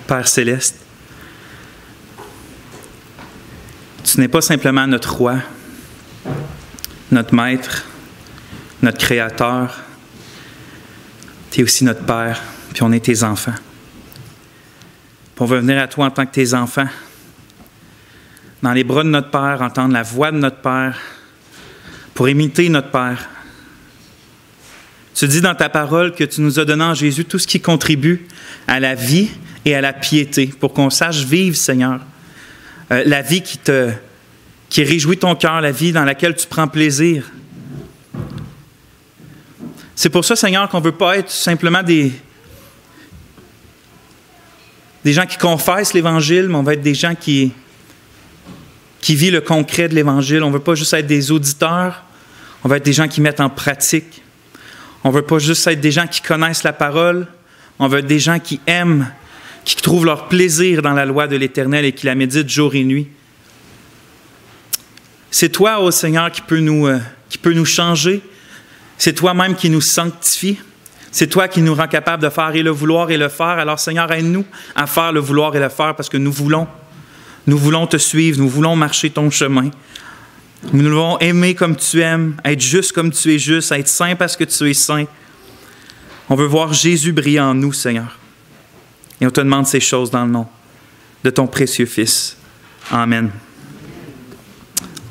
Père céleste, tu n'es pas simplement notre roi, notre maître, notre créateur. Tu es aussi notre Père, puis on est tes enfants. Puis on veut venir à toi en tant que tes enfants, dans les bras de notre Père, entendre la voix de notre Père, pour imiter notre Père. Tu dis dans ta parole que tu nous as donné en Jésus tout ce qui contribue à la vie et à la piété, pour qu'on sache vivre, Seigneur, la vie qui réjouit ton cœur, la vie dans laquelle tu prends plaisir. C'est pour ça, Seigneur, qu'on ne veut pas être simplement des gens qui confessent l'Évangile, mais on va être des gens qui vivent le concret de l'Évangile. On ne veut pas juste être des auditeurs, on va être des gens qui mettent en pratique. On ne veut pas juste être des gens qui connaissent la parole, on veut être des gens qui aiment, qui trouvent leur plaisir dans la loi de l'Éternel et qui la méditent jour et nuit. C'est toi, ô Seigneur, qui peut nous changer. C'est toi-même qui nous sanctifie. C'est toi qui nous rend capable de faire et le vouloir et le faire. Alors, Seigneur, aide-nous à faire le vouloir et le faire parce que nous voulons te suivre, nous voulons marcher ton chemin. Nous voulons aimer comme tu aimes, être juste comme tu es juste, être saint parce que tu es saint. On veut voir Jésus briller en nous, Seigneur. Et on te demande ces choses dans le nom de ton précieux Fils. Amen.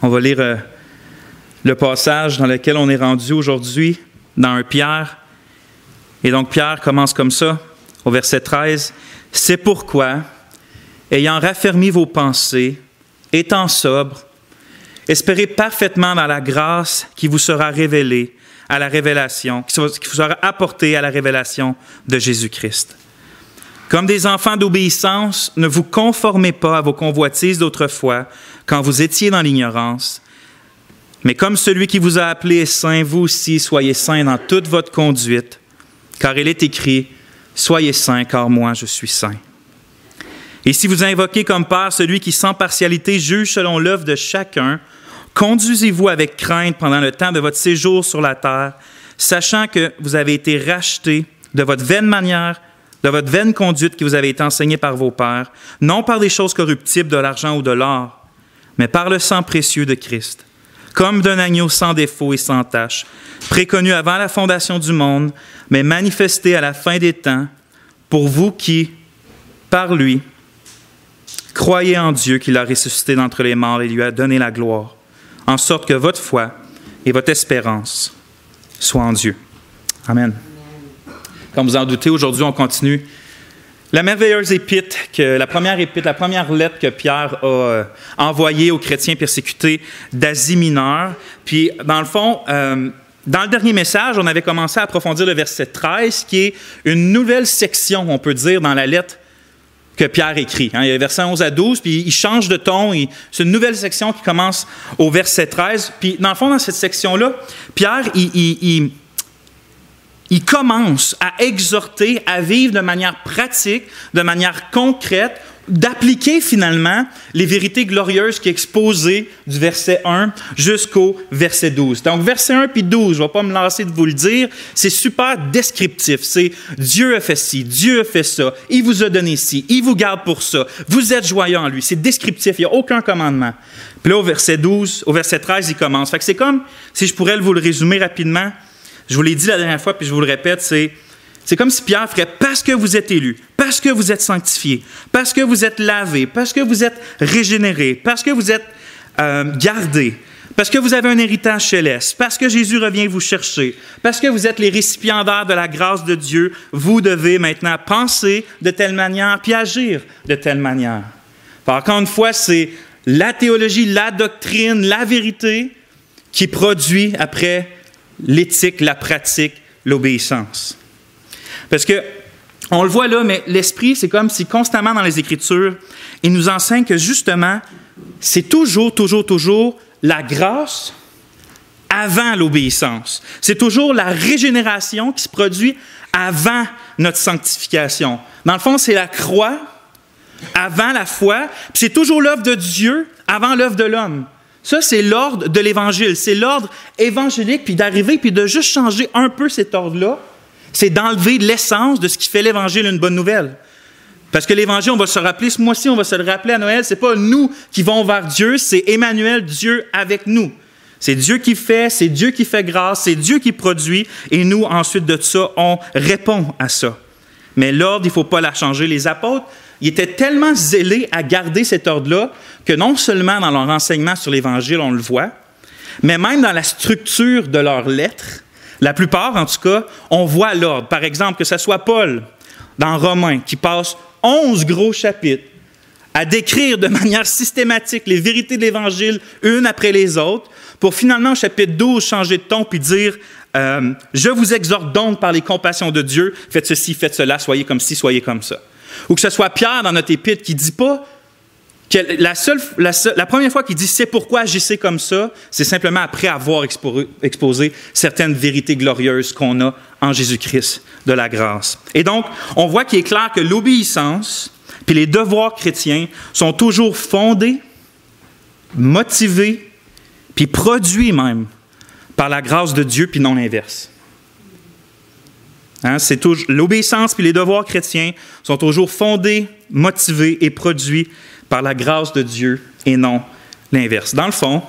On va lire le passage dans lequel on est rendu aujourd'hui, dans 1 Pierre. Et donc Pierre commence comme ça, au verset 13. « C'est pourquoi, ayant raffermi vos pensées, étant sobre, espérez parfaitement dans la grâce qui vous sera révélée à la révélation, qui vous sera apportée à la révélation de Jésus-Christ. Comme des enfants d'obéissance, ne vous conformez pas à vos convoitises d'autrefois, quand vous étiez dans l'ignorance, mais comme celui qui vous a appelé est saint, vous aussi soyez saints dans toute votre conduite, car il est écrit, « Soyez saints, car moi je suis saint. » Et si vous invoquez comme Père celui qui sans partialité juge selon l'œuvre de chacun, conduisez-vous avec crainte pendant le temps de votre séjour sur la terre, sachant que vous avez été rachetés de votre vaine manière, de votre vaine conduite qui vous avait été enseignée par vos pères, non par des choses corruptibles, de l'argent ou de l'or, mais par le sang précieux de Christ, comme d'un agneau sans défaut et sans tache, préconnu avant la fondation du monde, mais manifesté à la fin des temps, pour vous qui, par lui, croyez en Dieu qui l'a ressuscité d'entre les morts et lui a donné la gloire, en sorte que votre foi et votre espérance soient en Dieu. Amen. Comme vous en doutez, aujourd'hui, on continue la merveilleuse la première lettre que Pierre a envoyée aux chrétiens persécutés d'Asie mineure. Puis, dans le fond, dans le dernier message, on avait commencé à approfondir le verset 13, qui est une nouvelle section, on peut dire, dans la lettre que Pierre écrit. Il y a les versets 11 à 12, puis il change de ton. C'est une nouvelle section qui commence au verset 13. Puis, dans le fond, dans cette section-là, Pierre, il commence à exhorter à vivre de manière pratique, de manière concrète, d'appliquer finalement les vérités glorieuses qui sont exposées du verset 1 jusqu'au verset 12. Donc, verset 1 puis 12, je ne vais pas me lasser de vous le dire, c'est super descriptif. C'est Dieu a fait ci, Dieu a fait ça, il vous a donné ci, il vous garde pour ça, vous êtes joyeux en lui. C'est descriptif, il n'y a aucun commandement. Puis là, au verset 13, il commence. Fait que c'est comme, si je pourrais vous le résumer rapidement, je vous l'ai dit la dernière fois, puis je vous le répète, c'est comme si Pierre ferait « parce que vous êtes élus, parce que vous êtes sanctifiés, parce que vous êtes lavés, parce que vous êtes régénérés, parce que vous êtes gardés, parce que vous avez un héritage céleste, parce que Jésus revient vous chercher, parce que vous êtes les récipiendaires de la grâce de Dieu, vous devez maintenant penser de telle manière, puis agir de telle manière. » Encore une fois, c'est la théologie, la doctrine, la vérité qui produit après l'éthique, la pratique, l'obéissance. Parce que, on le voit là, mais l'Esprit, c'est comme si constamment dans les Écritures, il nous enseigne que justement, c'est toujours la grâce avant l'obéissance. C'est toujours la régénération qui se produit avant notre sanctification. Dans le fond, c'est la croix avant la foi, puis c'est toujours l'œuvre de Dieu avant l'œuvre de l'homme. Ça, c'est l'ordre de l'Évangile. C'est l'ordre évangélique, puis d'arriver, puis de juste changer un peu cet ordre-là, c'est d'enlever l'essence de ce qui fait l'Évangile une bonne nouvelle. Parce que l'Évangile, on va se rappeler, ce mois-ci, on va se le rappeler à Noël, ce n'est pas nous qui vont vers Dieu, c'est Emmanuel, Dieu avec nous. C'est Dieu qui fait, c'est Dieu qui fait grâce, c'est Dieu qui produit, et nous, ensuite de ça, on répond à ça. Mais l'ordre, il ne faut pas la changer. Les apôtres, ils étaient tellement zélés à garder cet ordre-là que non seulement dans leur enseignement sur l'Évangile, on le voit, mais même dans la structure de leurs lettres, la plupart, en tout cas, on voit l'ordre. Par exemple, que ce soit Paul, dans Romains, qui passe 11 gros chapitres à décrire de manière systématique les vérités de l'Évangile, une après les autres, pour finalement, au chapitre 12, changer de ton puis dire « Je vous exhorte donc par les compassions de Dieu, faites ceci, faites cela, soyez comme ci, soyez comme ça. » Ou que ce soit Pierre dans notre épître qui ne dit pas que la première fois qu'il dit « C'est pourquoi agissez comme ça », c'est simplement après avoir exposé certaines vérités glorieuses qu'on a en Jésus-Christ de la grâce. Et donc, on voit qu'il est clair que l'obéissance puis les devoirs chrétiens sont toujours fondés, motivés, puis produits même par la grâce de Dieu, puis non l'inverse. Hein, l'obéissance puis les devoirs chrétiens sont toujours fondés, motivés et produits par la grâce de Dieu et non l'inverse. Dans le fond,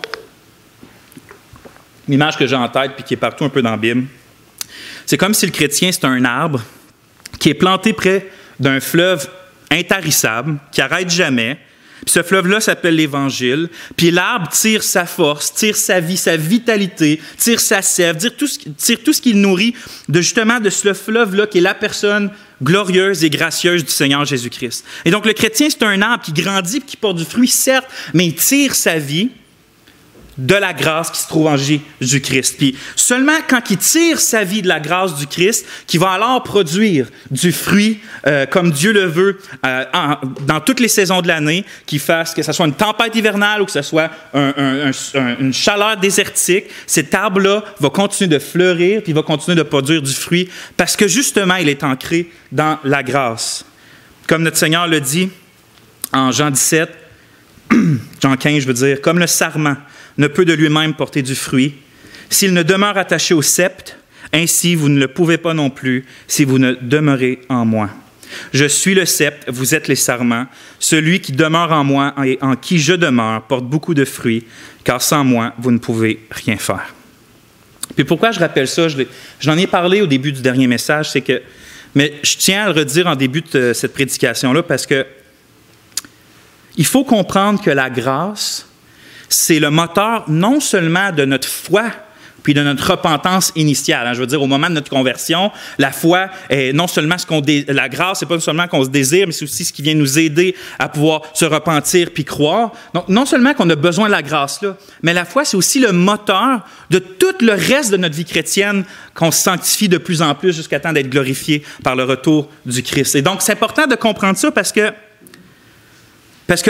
l'image que j'ai en tête puis qui est partout un peu dans la Bible, c'est comme si le chrétien, c'est un arbre qui est planté près d'un fleuve intarissable, qui n'arrête jamais. Puis ce fleuve-là s'appelle l'Évangile. Puis l'arbre tire sa force, tire sa vie, sa vitalité, tire sa sève, tire tout ce qu'il nourrit justement de ce fleuve-là qui est la personne glorieuse et gracieuse du Seigneur Jésus-Christ. Et donc le chrétien, c'est un arbre qui grandit et qui porte du fruit, certes, mais il tire sa vie de la grâce qui se trouve en Jésus-Christ. Puis seulement quand il tire sa vie de la grâce du Christ, qu'il va alors produire du fruit comme Dieu le veut dans toutes les saisons de l'année, qu'il fasse que ce soit une tempête hivernale ou que ce soit une chaleur désertique, cet arbre-là va continuer de fleurir puis il va continuer de produire du fruit parce que justement, il est ancré dans la grâce. Comme notre Seigneur le dit en Jean 17, Jean 15, je veux dire, comme le sarment ne peut de lui-même porter du fruit, s'il ne demeure attaché au sceptre, ainsi vous ne le pouvez pas non plus si vous ne demeurez en moi. Je suis le sceptre, vous êtes les sarments. Celui qui demeure en moi et en qui je demeure porte beaucoup de fruits, car sans moi, vous ne pouvez rien faire. Puis pourquoi je rappelle ça? J'en ai parlé au début du dernier message, mais je tiens à le redire en début de cette prédication-là parce que il faut comprendre que la grâce, c'est le moteur non seulement de notre foi, puis de notre repentance initiale. Je veux dire, au moment de notre conversion, la foi est non seulement la grâce, c'est pas seulement qu'on se désire, mais c'est aussi ce qui vient nous aider à pouvoir se repentir puis croire. Donc, non seulement qu'on a besoin de la grâce-là, mais la foi, c'est aussi le moteur de tout le reste de notre vie chrétienne qu'on se sanctifie de plus en plus jusqu'à temps d'être glorifié par le retour du Christ. Et donc, c'est important de comprendre ça parce que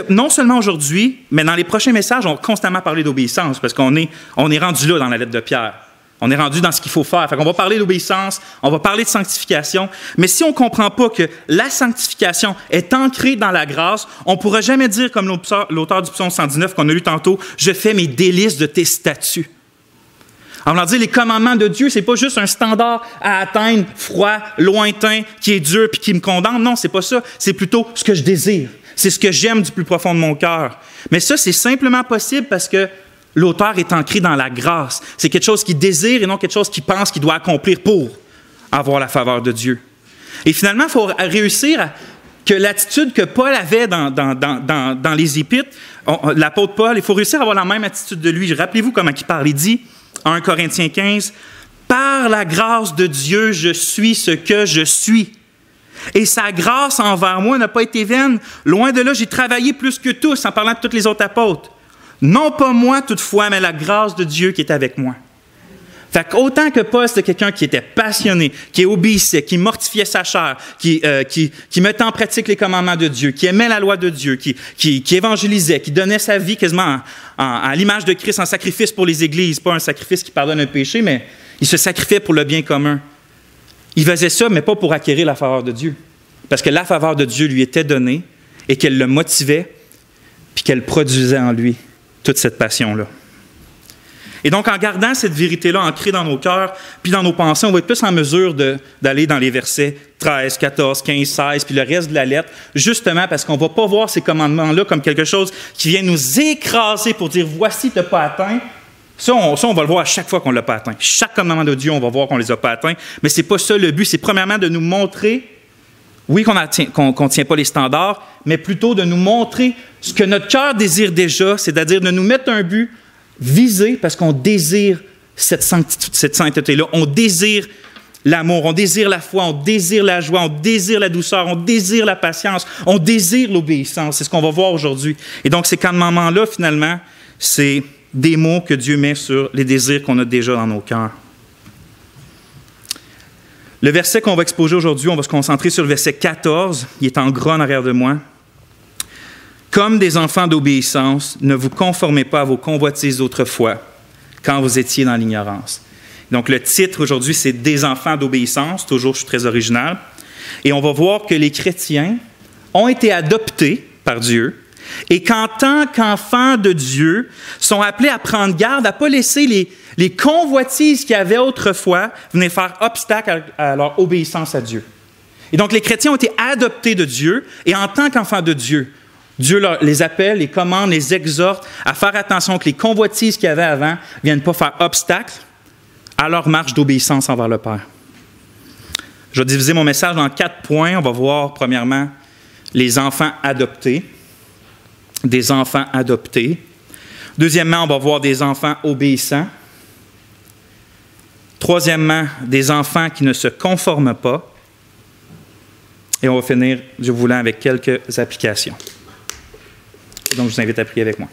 non seulement aujourd'hui, mais dans les prochains messages, on va constamment parler d'obéissance parce qu'on est rendu là dans la lettre de Pierre. On est rendu dans ce qu'il faut faire. Fait qu'on va parler d'obéissance, on va parler de sanctification, mais si on ne comprend pas que la sanctification est ancrée dans la grâce, on ne pourra jamais dire, comme l'auteur du psaume 119 qu'on a lu tantôt, « Je fais mes délices de tes statuts ». On va dire les commandements de Dieu, c'est pas juste un standard à atteindre, froid, lointain, qui est dur puis qui me condamne. Non, c'est pas ça. C'est plutôt ce que je désire. C'est ce que j'aime du plus profond de mon cœur. Mais ça, c'est simplement possible parce que l'auteur est ancré dans la grâce. C'est quelque chose qu'il désire et non quelque chose qu'il pense qu'il doit accomplir pour avoir la faveur de Dieu. Et finalement, il faut réussir que l'attitude que Paul avait dans les Épîtres, l'apôtre Paul, il faut réussir à avoir la même attitude de lui. Rappelez-vous comment il parle. Il dit, en 1 Corinthiens 15, « Par la grâce de Dieu, je suis ce que je suis. Et sa grâce envers moi n'a pas été vaine. Loin de là, j'ai travaillé plus que tous, en parlant de tous les autres apôtres. Non pas moi toutefois, mais la grâce de Dieu qui est avec moi. » Fait qu'autant que Paul, c'était quelqu'un qui était passionné, qui obéissait, qui mortifiait sa chair, qui mettait en pratique les commandements de Dieu, qui aimait la loi de Dieu, qui évangélisait, qui donnait sa vie quasiment à l'image de Christ en sacrifice pour les églises, pas un sacrifice qui pardonne un péché, mais il se sacrifiait pour le bien commun. Il faisait ça, mais pas pour acquérir la faveur de Dieu. Parce que la faveur de Dieu lui était donnée et qu'elle le motivait puis qu'elle produisait en lui toute cette passion-là. Et donc, en gardant cette vérité-là ancrée dans nos cœurs, puis dans nos pensées, on va être plus en mesure d'aller dans les versets 13, 14, 15, 16, puis le reste de la lettre, justement parce qu'on ne va pas voir ces commandements-là comme quelque chose qui vient nous écraser pour dire « voici, tu n'as pas atteint ». Ça, on va le voir à chaque fois qu'on ne l'a pas atteint. Chaque commandement de Dieu, on va voir qu'on ne les a pas atteints. Mais ce n'est pas ça le but. C'est premièrement de nous montrer, oui, qu'on ne tient pas les standards, mais plutôt de nous montrer ce que notre cœur désire déjà, c'est-à-dire de nous mettre un but visé parce qu'on désire cette sainteté-là. On désire l'amour, on désire la foi, on désire la joie, on désire la douceur, on désire la patience, on désire l'obéissance. C'est ce qu'on va voir aujourd'hui. Et donc, ces commandements-là, finalement, c'est des mots que Dieu met sur les désirs qu'on a déjà dans nos cœurs. Le verset qu'on va exposer aujourd'hui, on va se concentrer sur le verset 14. Il est en gras en arrière de moi. « Comme des enfants d'obéissance, ne vous conformez pas à vos convoitises d'autrefois, quand vous étiez dans l'ignorance. » Donc, le titre aujourd'hui, c'est « Des enfants d'obéissance ». Toujours, je suis très original. Et on va voir que les chrétiens ont été adoptés par Dieu et qu'en tant qu'enfants de Dieu, sont appelés à prendre garde, à ne pas laisser les convoitises qu'il y avait autrefois venir faire obstacle à leur obéissance à Dieu. Et donc, les chrétiens ont été adoptés de Dieu et en tant qu'enfants de Dieu, Dieu les appelle, les commande, les exhorte à faire attention que les convoitises qu'il y avait avant ne viennent pas faire obstacle à leur marche d'obéissance envers le Père. Je vais diviser mon message en 4 points. On va voir, premièrement, les enfants adoptés. Des enfants adoptés. Deuxièmement, on va voir des enfants obéissants. Troisièmement, des enfants qui ne se conforment pas. Et on va finir, Dieu voulant, avec quelques applications. Donc, je vous invite à prier avec moi.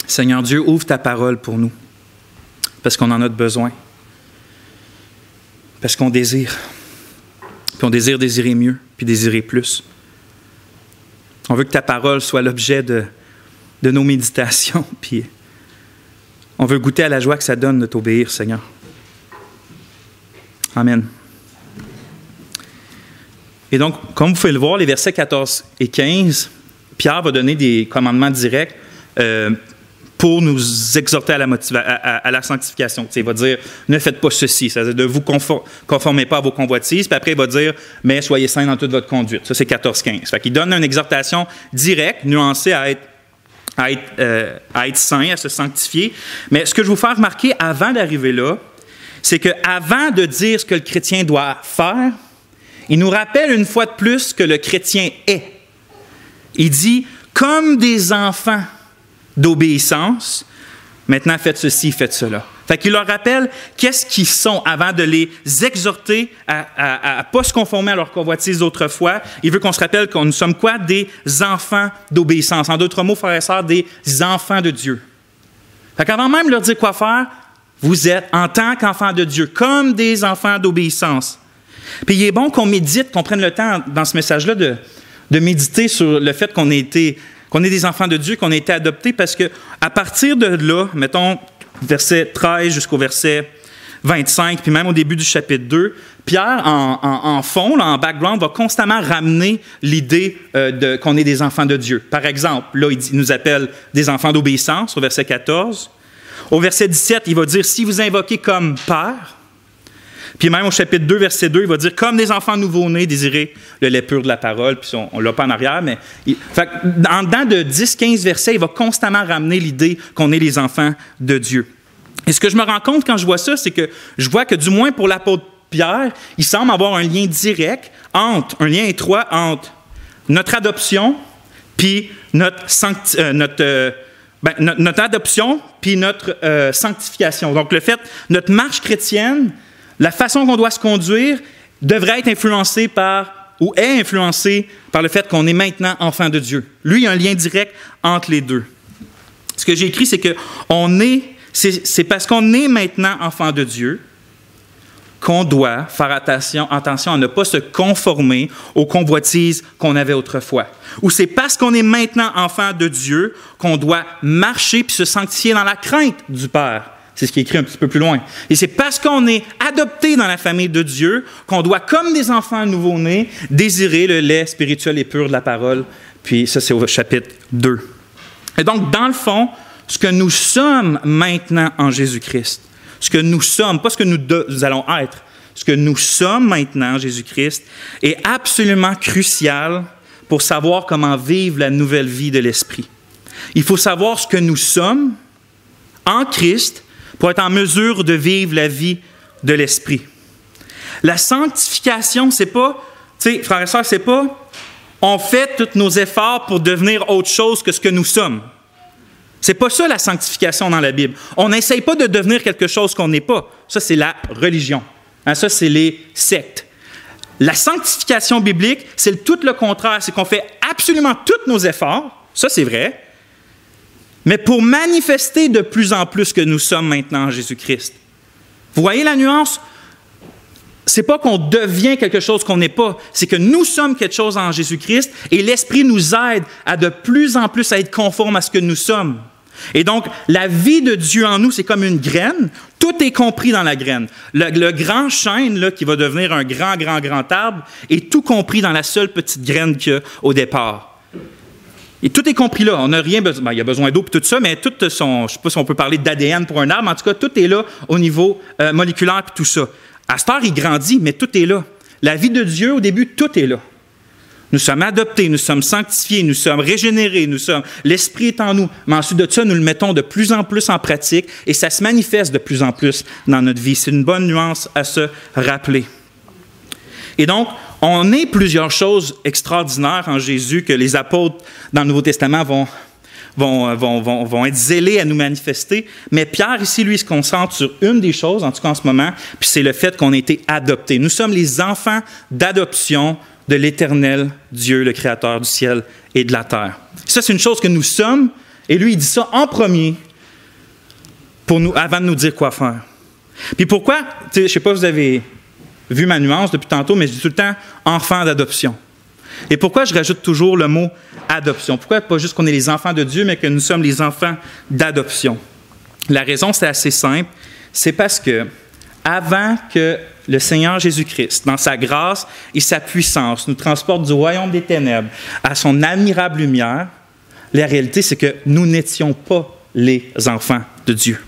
Seigneur Dieu, ouvre ta parole pour nous, parce qu'on en a besoin, parce qu'on désire, puis on désire désirer mieux, puis désirer plus. On veut que ta parole soit l'objet de nos méditations, puis on veut goûter à la joie que ça donne de t'obéir, Seigneur. Amen. Et donc, comme vous pouvez le voir, les versets 14 et 15, Pierre va donner des commandements directs pour nous exhorter à la sanctification. Il va dire, ne faites pas ceci, c'est-à-dire de vous conformer pas à vos convoitises, puis après il va dire, mais soyez saints dans toute votre conduite. Ça, c'est 14-15. Fait qu'il donne une exhortation directe, nuancée à être saint, à se sanctifier. Mais ce que je veux vous faire remarquer avant d'arriver là, c'est qu'avant de dire ce que le chrétien doit faire, il nous rappelle une fois de plus que le chrétien est. Il dit, comme des enfants d'obéissance, maintenant faites ceci, faites cela. Fait qu'il leur rappelle qu'est-ce qu'ils sont avant de les exhorter à ne pas se conformer à leur convoitise d'autrefois. Il veut qu'on se rappelle que nous sommes quoi? Des enfants d'obéissance. En d'autres mots, frères et sœurs, des enfants de Dieu. Fait qu'avant même de leur dire quoi faire, vous êtes, en tant qu'enfants de Dieu, comme des enfants d'obéissance. Puis il est bon qu'on médite, qu'on prenne le temps dans ce message-là de méditer sur le fait qu'on est des enfants de Dieu, qu'on a été adoptés, parce qu'à partir de là, mettons, verset 13 jusqu'au verset 25, puis même au début du chapitre 2, Pierre, en fond, là, en background, va constamment ramener l'idée qu'on est des enfants de Dieu. Par exemple, là, il nous appelle des enfants d'obéissance, au verset 14. Au verset 17, il va dire « Si vous invoquez comme Père », puis même au chapitre 2, verset 2, il va dire « Comme des enfants nouveau-nés, désirez le lait pur de la parole », puis on ne l'a pas en arrière, mais en dedans de 10-15 versets, il va constamment ramener l'idée qu'on est les enfants de Dieu. Et ce que je me rends compte quand je vois ça, c'est que je vois que du moins pour l'apôtre Pierre, il semble avoir un lien direct un lien étroit entre notre adoption puis notre adoption puis notre sanctification. Donc le fait, notre marche chrétienne, la façon qu'on doit se conduire devrait être influencée ou est influencée par le fait qu'on est maintenant enfant de Dieu. Lui, il y a un lien direct entre les deux. Ce que j'ai écrit, c'est que c'est parce qu'on est maintenant enfant de Dieu qu'on doit faire attention à ne pas se conformer aux convoitises qu'on avait autrefois. Ou c'est parce qu'on est maintenant enfant de Dieu qu'on doit marcher puis se sanctifier dans la crainte du Père. C'est ce qui est écrit un petit peu plus loin. Et c'est parce qu'on est adopté dans la famille de Dieu qu'on doit, comme des enfants nouveau-nés, désirer le lait spirituel et pur de la parole. Puis ça, c'est au chapitre 2. Et donc, dans le fond, ce que nous sommes maintenant en Jésus-Christ, ce que nous sommes, pas ce que nous allons être, ce que nous sommes maintenant en Jésus-Christ est absolument crucial pour savoir comment vivre la nouvelle vie de l'Esprit. Il faut savoir ce que nous sommes en Christ pour être en mesure de vivre la vie de l'Esprit. La sanctification, c'est pas, tu sais, frères et sœurs, c'est pas on fait tous nos efforts pour devenir autre chose que ce que nous sommes. C'est pas ça la sanctification dans la Bible. On n'essaye pas de devenir quelque chose qu'on n'est pas. Ça, c'est la religion. Ça, c'est les sectes. La sanctification biblique, c'est tout le contraire. C'est qu'on fait absolument tous nos efforts. Ça, c'est vrai. Mais pour manifester de plus en plus que nous sommes maintenant en Jésus-Christ. Vous voyez la nuance? C'est pas qu'on devient quelque chose qu'on n'est pas, c'est que nous sommes quelque chose en Jésus-Christ et l'Esprit nous aide à de plus en plus à être conforme à ce que nous sommes. Et donc, la vie de Dieu en nous, c'est comme une graine. Tout est compris dans la graine. Le grand chêne là, qui va devenir un grand arbre est tout compris dans la seule petite graine qu'il y a au départ. Et tout est compris là. On n'a rien besoin. Ben, il y a besoin d'eau et tout ça, mais tout son, je ne sais pas si on peut parler d'ADN pour un arbre, mais en tout cas, tout est là au niveau moléculaire et tout ça. À cette heure, il grandit, mais tout est là. La vie de Dieu, au début, tout est là. Nous sommes adoptés, nous sommes sanctifiés, nous sommes régénérés, l'Esprit est en nous. Mais ensuite de ça, nous le mettons de plus en plus en pratique et ça se manifeste de plus en plus dans notre vie. C'est une bonne nuance à se rappeler. Et donc, on est plusieurs choses extraordinaires en Jésus que les apôtres dans le Nouveau Testament vont être zélés à nous manifester. Mais Pierre, ici, lui, se concentre sur une des choses, en tout cas en ce moment, puis c'est le fait qu'on a été adoptés. Nous sommes les enfants d'adoption de l'Éternel Dieu, le Créateur du ciel et de la terre. Ça, c'est une chose que nous sommes, et lui, il dit ça en premier pour nous, avant de nous dire quoi faire. Puis pourquoi, je ne sais pas si vous avez vu ma nuance depuis tantôt, mais je dis tout le temps « enfant d'adoption ». Et pourquoi je rajoute toujours le mot « adoption ». Pourquoi pas juste qu'on est les enfants de Dieu, mais que nous sommes les enfants d'adoption? La raison, c'est assez simple. C'est parce que avant que le Seigneur Jésus-Christ, dans sa grâce et sa puissance, nous transporte du royaume des ténèbres à son admirable lumière, la réalité, c'est que nous n'étions pas les enfants de Dieu.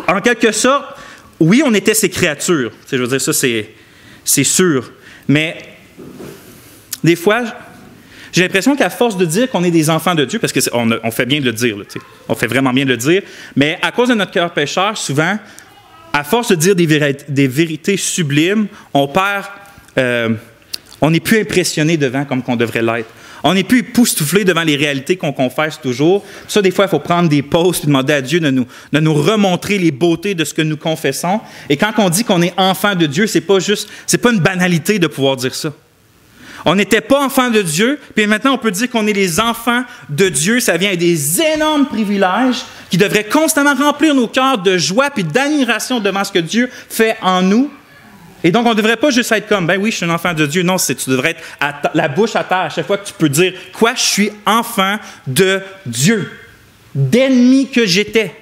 En quelque sorte, oui, on était ses créatures. Je veux dire, ça, c'est sûr. Mais des fois, j'ai l'impression qu'à force de dire qu'on est des enfants de Dieu, parce qu'on fait bien de le dire, là, on fait vraiment bien de le dire, mais à cause de notre cœur pécheur, souvent, à force de dire des vérités sublimes, on n'est plus impressionné devant comme qu'on devrait l'être. On n'est plus époustouflé devant les réalités qu'on confesse toujours. Ça, des fois, il faut prendre des pauses et demander à Dieu de nous remontrer les beautés de ce que nous confessons. Et quand on dit qu'on est enfant de Dieu, c'est pas une banalité de pouvoir dire ça. On n'était pas enfants de Dieu, puis maintenant on peut dire qu'on est les enfants de Dieu. Ça vient des énormes privilèges qui devraient constamment remplir nos cœurs de joie et d'admiration devant ce que Dieu fait en nous. Et donc, on ne devrait pas juste être comme, ben oui, je suis un enfant de Dieu. Non, tu devrais être la bouche à terre à chaque fois que tu peux dire, quoi, je suis enfant de Dieu, d'ennemi que j'étais.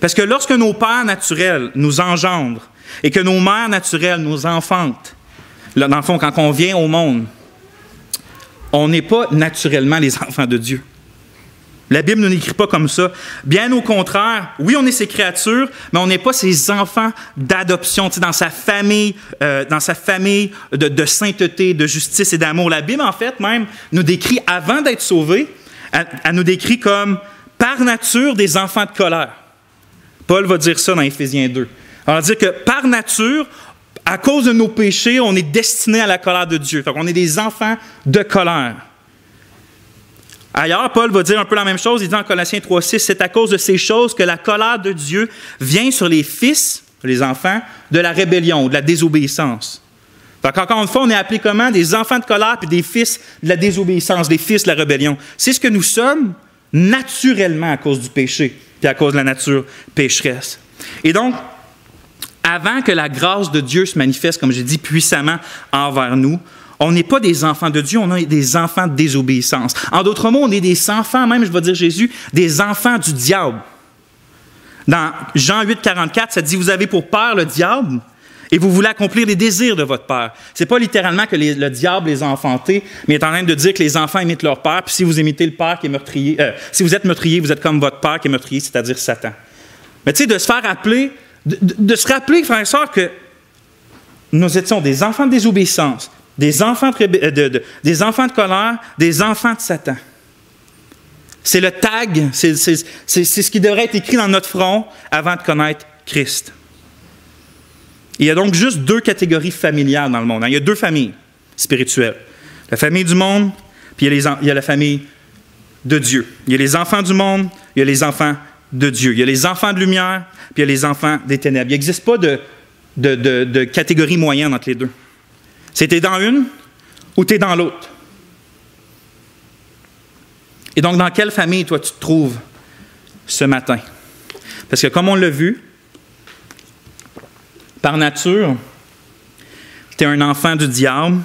Parce que lorsque nos pères naturels nous engendrent et que nos mères naturelles nous enfantent, là, dans le fond, quand on vient au monde, on n'est pas naturellement les enfants de Dieu. La Bible ne nous écrit pas comme ça. Bien au contraire, oui, on est ses créatures, mais on n'est pas ses enfants d'adoption, dans sa famille de sainteté, de justice et d'amour. La Bible, en fait, même, nous décrit, avant d'être sauvés, elle nous décrit comme, par nature, des enfants de colère. Paul va dire ça dans Éphésiens 2. On va dire que, par nature, à cause de nos péchés, on est destiné à la colère de Dieu. Donc, on est des enfants de colère. Ailleurs, Paul va dire un peu la même chose. Il dit en Colossiens 3,6, « C'est à cause de ces choses que la colère de Dieu vient sur les fils, les enfants, de la rébellion, de la désobéissance. » Donc, encore une fois, on est appelés comment? Des enfants de colère puis des fils de la désobéissance, des fils de la rébellion. C'est ce que nous sommes naturellement à cause du péché puis à cause de la nature pécheresse. Et donc, avant que la grâce de Dieu se manifeste, comme j'ai dit, puissamment envers nous, on n'est pas des enfants de Dieu, on est des enfants de désobéissance. En d'autres mots, on est des enfants, même, je vais dire Jésus, des enfants du diable. Dans Jean 8, 44, ça dit « Vous avez pour père le diable, Et vous voulez accomplir les désirs de votre père. Ce n'est pas littéralement que le diable les a enfantés, mais il est en train de dire que les enfants imitent leur père. Puis si vous imitez le père qui est meurtrier, si vous êtes meurtrier, vous êtes comme votre père qui est meurtrier, c'est-à-dire Satan. Mais tu sais, de se faire rappeler, de se rappeler, frères et sœurs, que nous étions des enfants de désobéissance, des enfants des enfants de colère, des enfants de Satan. C'est le tag, c'est ce qui devrait être écrit dans notre front avant de connaître Christ. Il y a donc juste 2 catégories familiales dans le monde. Il y a 2 familles spirituelles. La famille du monde, puis il y a la famille de Dieu. Il y a les enfants du monde, il y a les enfants de Dieu. Il y a les enfants de lumière, puis il y a les enfants des ténèbres. Il n'existe pas de catégorie moyenne entre les 2. C'est t'es dans une ou t'es dans l'autre. Et donc, dans quelle famille, toi, tu te trouves ce matin? Parce que comme on l'a vu, par nature, tu es un enfant du diable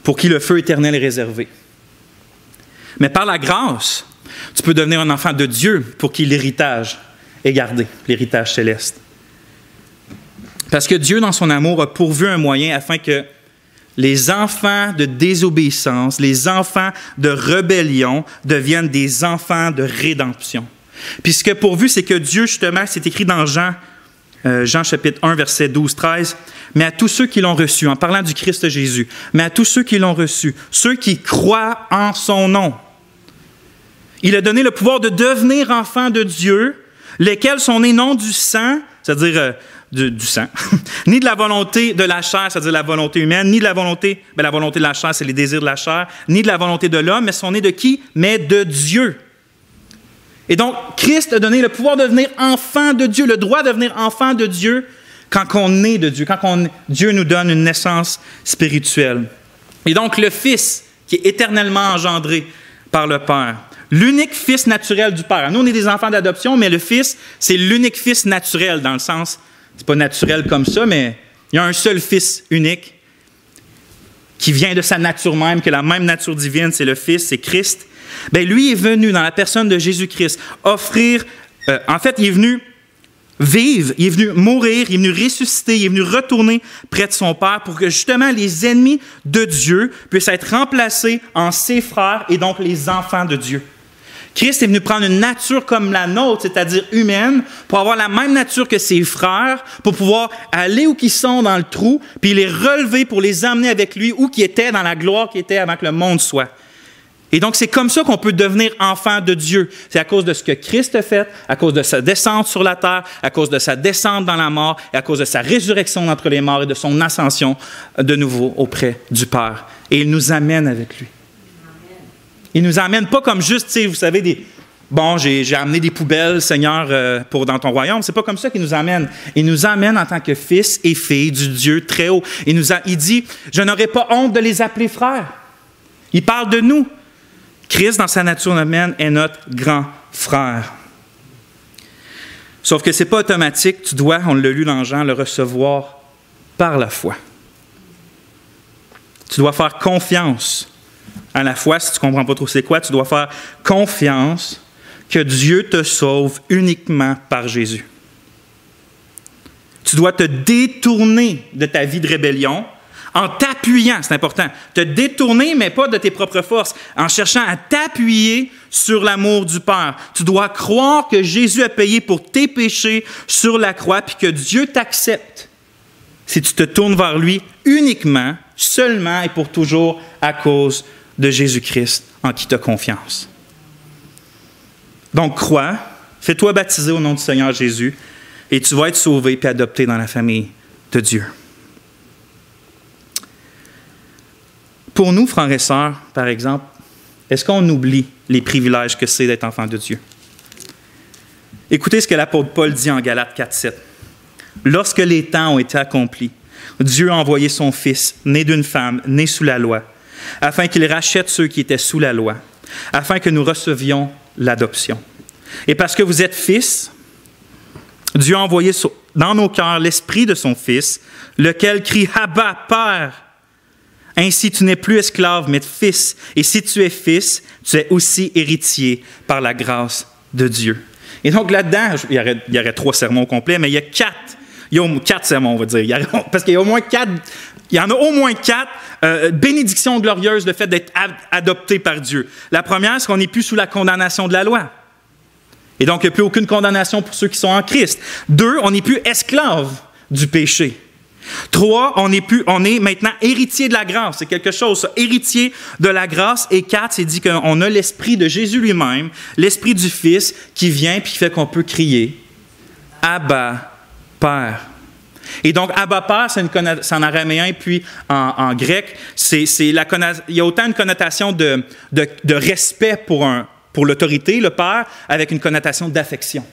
pour qui le feu éternel est réservé. Mais par la grâce, tu peux devenir un enfant de Dieu pour qui l'héritage est gardé, l'héritage céleste. Parce que Dieu, dans son amour, a pourvu un moyen afin que les enfants de désobéissance, les enfants de rébellion deviennent des enfants de rédemption. Puis ce que pourvu, c'est que Dieu, justement, c'est écrit dans Jean chapitre 1, verset 12-13, « Mais à tous ceux qui l'ont reçu, en parlant du Christ Jésus, mais à tous ceux qui l'ont reçu, ceux qui croient en son nom, il a donné le pouvoir de devenir enfants de Dieu, lesquels sont nés non du sang, c'est-à-dire du sang, ni de la volonté de la chair, c'est-à-dire la volonté humaine, ni de la volonté de la chair, c'est les désirs de la chair, ni de la volonté de l'homme, mais sont nés de qui? Mais de Dieu. » Et donc, Christ a donné le pouvoir de devenir enfant de Dieu, le droit de devenir enfant de Dieu quand on est de Dieu, Dieu nous donne une naissance spirituelle. Et donc, le Fils qui est éternellement engendré par le Père, l'unique Fils naturel du Père. Nous, on est des enfants d'adoption, mais le Fils, c'est l'unique Fils naturel dans le sens, c'est pas naturel comme ça, mais il y a un seul Fils unique qui vient de sa nature même, que la même nature divine, c'est le Fils, c'est Christ. Bien, lui est venu dans la personne de Jésus-Christ offrir, en fait, il est venu vivre, il est venu mourir, il est venu ressusciter, il est venu retourner près de son Père pour que justement les ennemis de Dieu puissent être remplacés en ses frères et donc les enfants de Dieu. Christ est venu prendre une nature comme la nôtre, c'est-à-dire humaine, pour avoir la même nature que ses frères, pour pouvoir aller où ils sont dans le trou, puis les relever pour les emmener avec lui où ils étaient dans la gloire qui était avant que le monde soit. Et donc, c'est comme ça qu'on peut devenir enfant de Dieu. C'est à cause de ce que Christ a fait, à cause de sa descente sur la terre, à cause de sa descente dans la mort, et à cause de sa résurrection d'entre les morts et de son ascension de nouveau auprès du Père. Et il nous amène avec lui. Il nous amène pas comme juste, tu sais, vous savez, j'ai amené des poubelles, Seigneur, dans ton royaume. C'est pas comme ça qu'il nous amène. Il nous amène en tant que fils et filles du Dieu très haut. Il dit, je n'aurai pas honte de les appeler frères. Il parle de nous. Christ, dans sa nature humaine, est notre grand frère. Sauf que ce n'est pas automatique. Tu dois, on l'a lu dans Jean, le recevoir par la foi. Tu dois faire confiance à la foi. Si tu ne comprends pas trop c'est quoi, tu dois faire confiance que Dieu te sauve uniquement par Jésus. Tu dois te détourner de ta vie de rébellion en t'appuyant, c'est important, te détourner, mais pas de tes propres forces, en cherchant à t'appuyer sur l'amour du Père. Tu dois croire que Jésus a payé pour tes péchés sur la croix, puis que Dieu t'accepte si tu te tournes vers lui uniquement, seulement et pour toujours à cause de Jésus-Christ en qui tu as confiance. Donc crois, fais-toi baptiser au nom du Seigneur Jésus, et tu vas être sauvé puis adopté dans la famille de Dieu. Pour nous, frères et sœurs, par exemple, est-ce qu'on oublie les privilèges que c'est d'être enfant de Dieu? Écoutez ce que l'apôtre Paul dit en Galates 4:7. « Lorsque les temps ont été accomplis, Dieu a envoyé son Fils, né d'une femme, né sous la loi, afin qu'il rachète ceux qui étaient sous la loi, afin que nous recevions l'adoption. Et parce que vous êtes fils, Dieu a envoyé dans nos cœurs l'Esprit de son Fils, lequel crie « Abba, Père !» Ainsi, tu n'es plus esclave, mais fils. Et si tu es fils, tu es aussi héritier par la grâce de Dieu. Et donc là-dedans, il y aurait 3 sermons complets, mais il y Il y a 4 sermons, on va dire. Parce qu'il y a au moins 4... Il y en a au moins 4 bénédictions glorieuses, le fait d'être adopté par Dieu. La première, c'est qu'on n'est plus sous la condamnation de la loi. Et donc, il n'y a plus aucune condamnation pour ceux qui sont en Christ. 2, on n'est plus esclave du péché. 3, on est maintenant héritier de la grâce. C'est quelque chose, ça, héritier de la grâce. Et 4, c'est dit qu'on a l'esprit de Jésus lui-même, l'esprit du Fils qui vient et qui fait qu'on peut crier « Abba, Père ». Et donc, Abba Père, c'est en araméen, puis en grec, il y a autant une connotation de respect pour l'autorité, le Père, avec une connotation d'affection.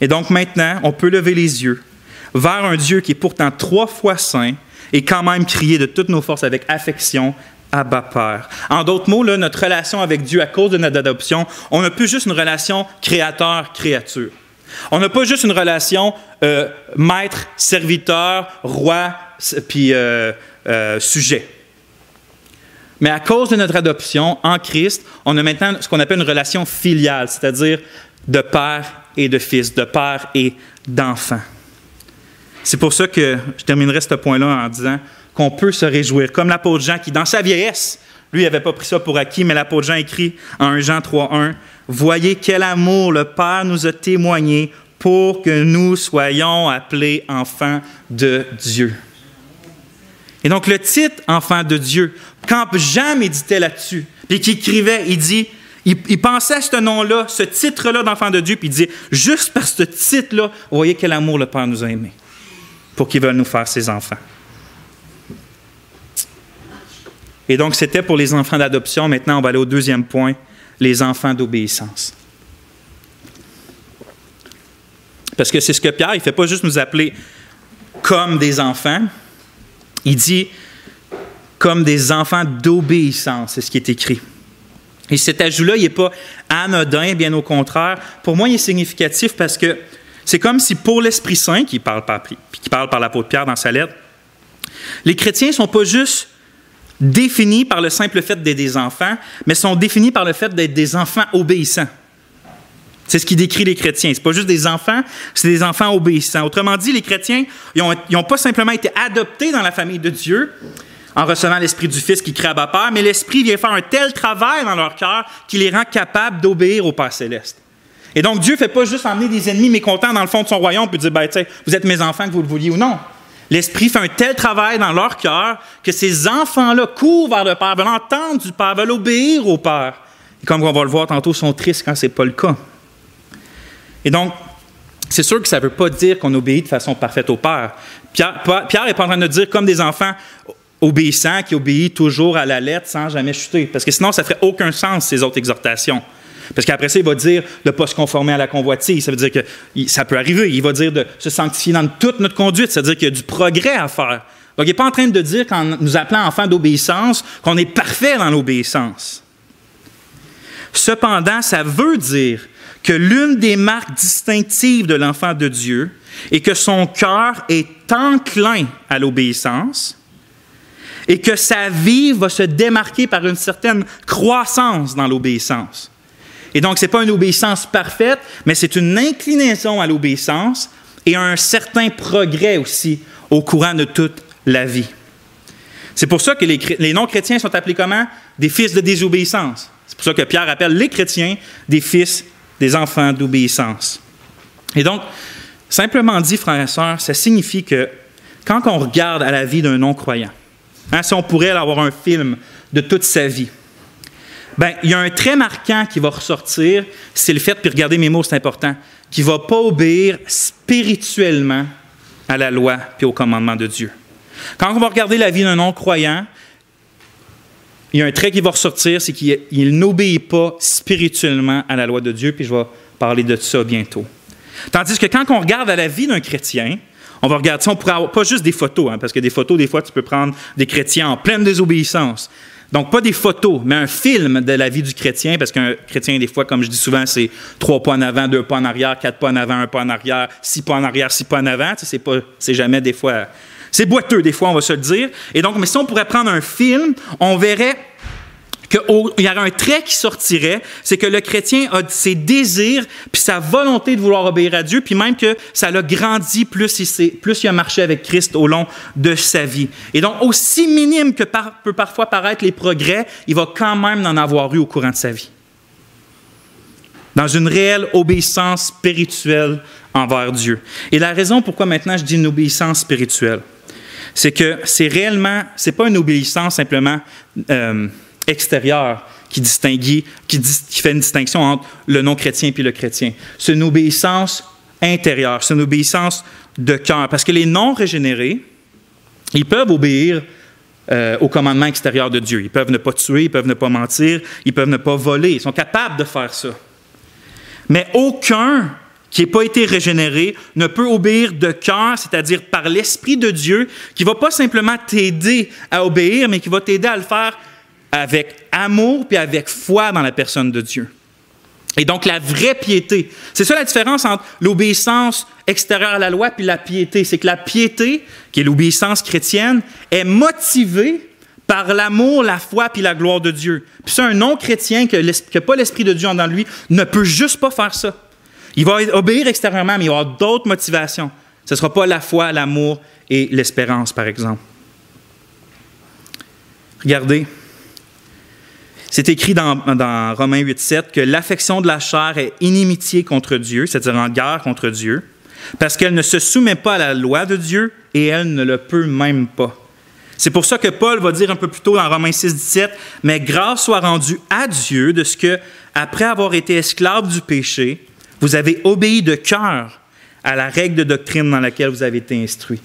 Et donc maintenant, on peut lever les yeux vers un Dieu qui est pourtant 3 fois saint et quand même crier de toutes nos forces avec affection, Abba Père. En d'autres mots, là, notre relation avec Dieu à cause de notre adoption, on n'a plus juste une relation créateur-créature. On n'a pas juste une relation maître, serviteur, roi, puis sujet. Mais à cause de notre adoption en Christ, on a maintenant ce qu'on appelle une relation filiale, c'est-à-dire de père et de fils, de père et d'enfant. C'est pour ça que je terminerai ce point-là en disant qu'on peut se réjouir, comme l'apôtre Jean qui, dans sa vieillesse, lui, il n'avait pas pris ça pour acquis, mais l'apôtre Jean écrit en 1 Jean 3,1 « Voyez quel amour le Père nous a témoigné pour que nous soyons appelés enfants de Dieu. » Et donc, le titre « Enfant de Dieu », quand Jean méditait là-dessus, puis qu'il écrivait, il pensait à ce nom-là, ce titre-là d'enfant de Dieu, puis il disait « Juste par ce titre-là, voyez quel amour le Père nous a aimés pour qu'il veuille nous faire ses enfants. » Et donc, c'était pour les enfants d'adoption. Maintenant, on va aller au deuxième point, les enfants d'obéissance. Parce que c'est ce que Pierre, il ne fait pas juste nous appeler comme des enfants, il dit comme des enfants d'obéissance, c'est ce qui est écrit. Et cet ajout-là, il n'est pas anodin, bien au contraire. Pour moi, il est significatif parce que c'est comme si pour l'Esprit Saint, qui parle par l'apôtre Pierre dans sa lettre, les chrétiens ne sont pas juste définis par le simple fait d'être des enfants, mais sont définis par le fait d'être des enfants obéissants. C'est ce qui décrit les chrétiens. Ce n'est pas juste des enfants, c'est des enfants obéissants. Autrement dit, les chrétiens, ils n'ont pas simplement été adoptés dans la famille de Dieu en recevant l'Esprit du Fils qui crée Abba Père, mais l'Esprit vient faire un tel travail dans leur cœur qu'il les rend capables d'obéir au Père céleste. Et donc, Dieu ne fait pas juste emmener des ennemis mécontents dans le fond de son royaume et dire, vous êtes mes enfants, que vous le vouliez ou non. L'Esprit fait un tel travail dans leur cœur que ces enfants-là courent vers le Père, veulent entendre du Père, veulent obéir au Père. Et comme on va le voir tantôt, ils sont tristes quand ce n'est pas le cas. Et donc, c'est sûr que ça ne veut pas dire qu'on obéit de façon parfaite au Père. Pierre n'est pas en train de dire comme des enfants obéissants qui obéissent toujours à la lettre sans jamais chuter. Parce que sinon, ça ne ferait aucun sens, ces autres exhortations. Parce qu'après ça, il va dire de ne pas se conformer à la convoitise. Ça veut dire que ça peut arriver. Il va dire de se sanctifier dans toute notre conduite. C'est-à-dire qu'il y a du progrès à faire. Donc, il n'est pas en train de dire, qu'en nous appelant enfants d'obéissance, qu'on est parfait dans l'obéissance. Cependant, ça veut dire que l'une des marques distinctives de l'enfant de Dieu est que son cœur est enclin à l'obéissance et que sa vie va se démarquer par une certaine croissance dans l'obéissance. Et donc, ce n'est pas une obéissance parfaite, mais c'est une inclinaison à l'obéissance et un certain progrès aussi au courant de toute la vie. C'est pour ça que les non-chrétiens sont appelés comment? Des fils de désobéissance. C'est pour ça que Pierre appelle les chrétiens des enfants d'obéissance. Et donc, simplement dit, frères et sœurs, ça signifie que quand on regarde à la vie d'un non-croyant, si on pourrait avoir un film de toute sa vie, il y a un trait marquant qui va ressortir, c'est le fait, puis regardez mes mots, c'est important, qu'il ne va pas obéir spirituellement à la loi puis au commandement de Dieu. Quand on va regarder la vie d'un non-croyant, il y a un trait qui va ressortir, c'est qu'il n'obéit pas spirituellement à la loi de Dieu, puis je vais parler de ça bientôt. Tandis que quand on regarde à la vie d'un chrétien, on va regarder, on pourrait avoir pas juste des photos, parce que des photos, des fois, tu peux prendre des chrétiens en pleine désobéissance. Donc, pas des photos, mais un film de la vie du chrétien, parce qu'un chrétien, des fois, comme je dis souvent, c'est 3 pas en avant, 2 pas en arrière, 4 pas en avant, 1 pas en arrière, 6 pas en arrière, 6 pas en avant. C'est jamais des fois... C'est boiteux, des fois, on va se le dire. Et donc, mais si on pourrait prendre un film, on verrait qu'il y aurait un trait qui sortirait, c'est que le chrétien a ses désirs puis sa volonté de vouloir obéir à Dieu, puis même que ça l'a grandi plus il a marché avec Christ au long de sa vie. Et donc, aussi minime que peut parfois paraître les progrès, il va quand même en avoir eu au courant de sa vie. Dans une réelle obéissance spirituelle envers Dieu. Et la raison pourquoi maintenant je dis une obéissance spirituelle, c'est que c'est pas une obéissance simplement extérieure qui fait une distinction entre le non-chrétien et le chrétien. C'est une obéissance intérieure, c'est une obéissance de cœur. Parce que les non-régénérés, ils peuvent obéir aux commandements extérieurs de Dieu. Ils peuvent ne pas tuer, ils peuvent ne pas mentir, ils peuvent ne pas voler. Ils sont capables de faire ça. Mais aucun qui n'a pas été régénéré ne peut obéir de cœur, c'est-à-dire par l'Esprit de Dieu, qui ne va pas simplement t'aider à obéir, mais qui va t'aider à le faire avec amour puis avec foi dans la personne de Dieu. Et donc, la vraie piété, c'est ça la différence entre l'obéissance extérieure à la loi puis la piété. C'est que la piété, qui est l'obéissance chrétienne, est motivée par l'amour, la foi puis la gloire de Dieu. Puis ça, un non-chrétien qui n'a pas l'Esprit de Dieu en lui ne peut juste pas faire ça. Il va obéir extérieurement, mais il va avoir d'autres motivations. Ce ne sera pas la foi, l'amour et l'espérance, par exemple. Regardez, c'est écrit dans Romains 8,7 que l'affection de la chair est inimitié contre Dieu, c'est-à-dire en guerre contre Dieu, parce qu'elle ne se soumet pas à la loi de Dieu et elle ne le peut même pas. C'est pour ça que Paul va dire un peu plus tôt dans Romains 6,17 « Mais grâce soit rendue à Dieu de ce que, après avoir été esclaves du péché, vous avez obéi de cœur à la règle de doctrine dans laquelle vous avez été instruits. »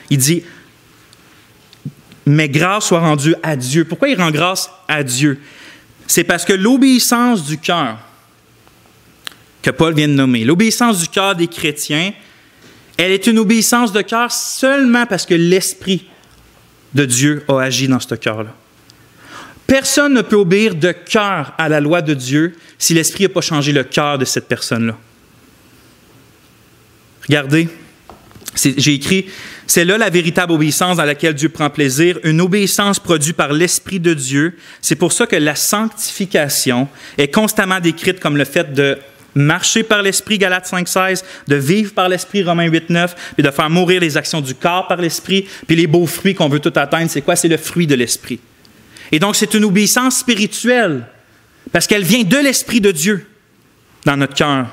Il dit « Mais grâce soit rendue à Dieu. » Pourquoi il rend grâce à Dieu? C'est parce que l'obéissance du cœur, que Paul vient de nommer, l'obéissance du cœur des chrétiens, elle est une obéissance de cœur seulement parce que l'Esprit de Dieu a agi dans ce cœur-là. Personne ne peut obéir de cœur à la loi de Dieu si l'Esprit n'a pas changé le cœur de cette personne-là. Regardez, j'ai écrit, c'est là la véritable obéissance dans laquelle Dieu prend plaisir, une obéissance produite par l'Esprit de Dieu. C'est pour ça que la sanctification est constamment décrite comme le fait de marcher par l'Esprit, Galates 5,16, de vivre par l'Esprit, Romains 8,9, puis de faire mourir les actions du corps par l'Esprit, puis les beaux fruits qu'on veut tout atteindre, c'est quoi? C'est le fruit de l'Esprit. Et donc, c'est une obéissance spirituelle, parce qu'elle vient de l'Esprit de Dieu dans notre cœur.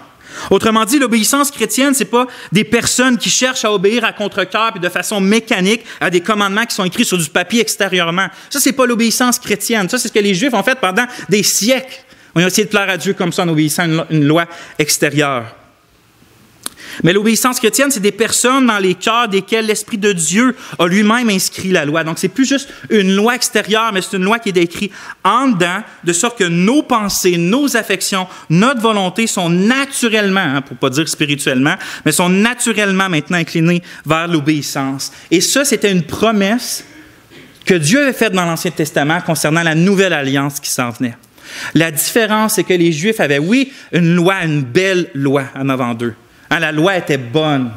Autrement dit, l'obéissance chrétienne, ce n'est pas des personnes qui cherchent à obéir à contre-cœur puis de façon mécanique à des commandements qui sont écrits sur du papier extérieurement. Ça, ce n'est pas l'obéissance chrétienne. Ça, c'est ce que les Juifs ont fait pendant des siècles. On a essayé de plaire à Dieu comme ça en obéissant à une loi extérieure. Mais l'obéissance chrétienne, c'est des personnes dans les cœurs desquelles l'Esprit de Dieu a lui-même inscrit la loi. Donc, c'est plus juste une loi extérieure, mais c'est une loi qui est écrite en dedans, de sorte que nos pensées, nos affections, notre volonté sont naturellement, pour ne pas dire spirituellement, mais sont naturellement maintenant inclinées vers l'obéissance. Et ça, c'était une promesse que Dieu avait faite dans l'Ancien Testament concernant la nouvelle alliance qui s'en venait. La différence, c'est que les Juifs avaient, oui, une loi, une belle loi en avant d'eux. La loi était bonne.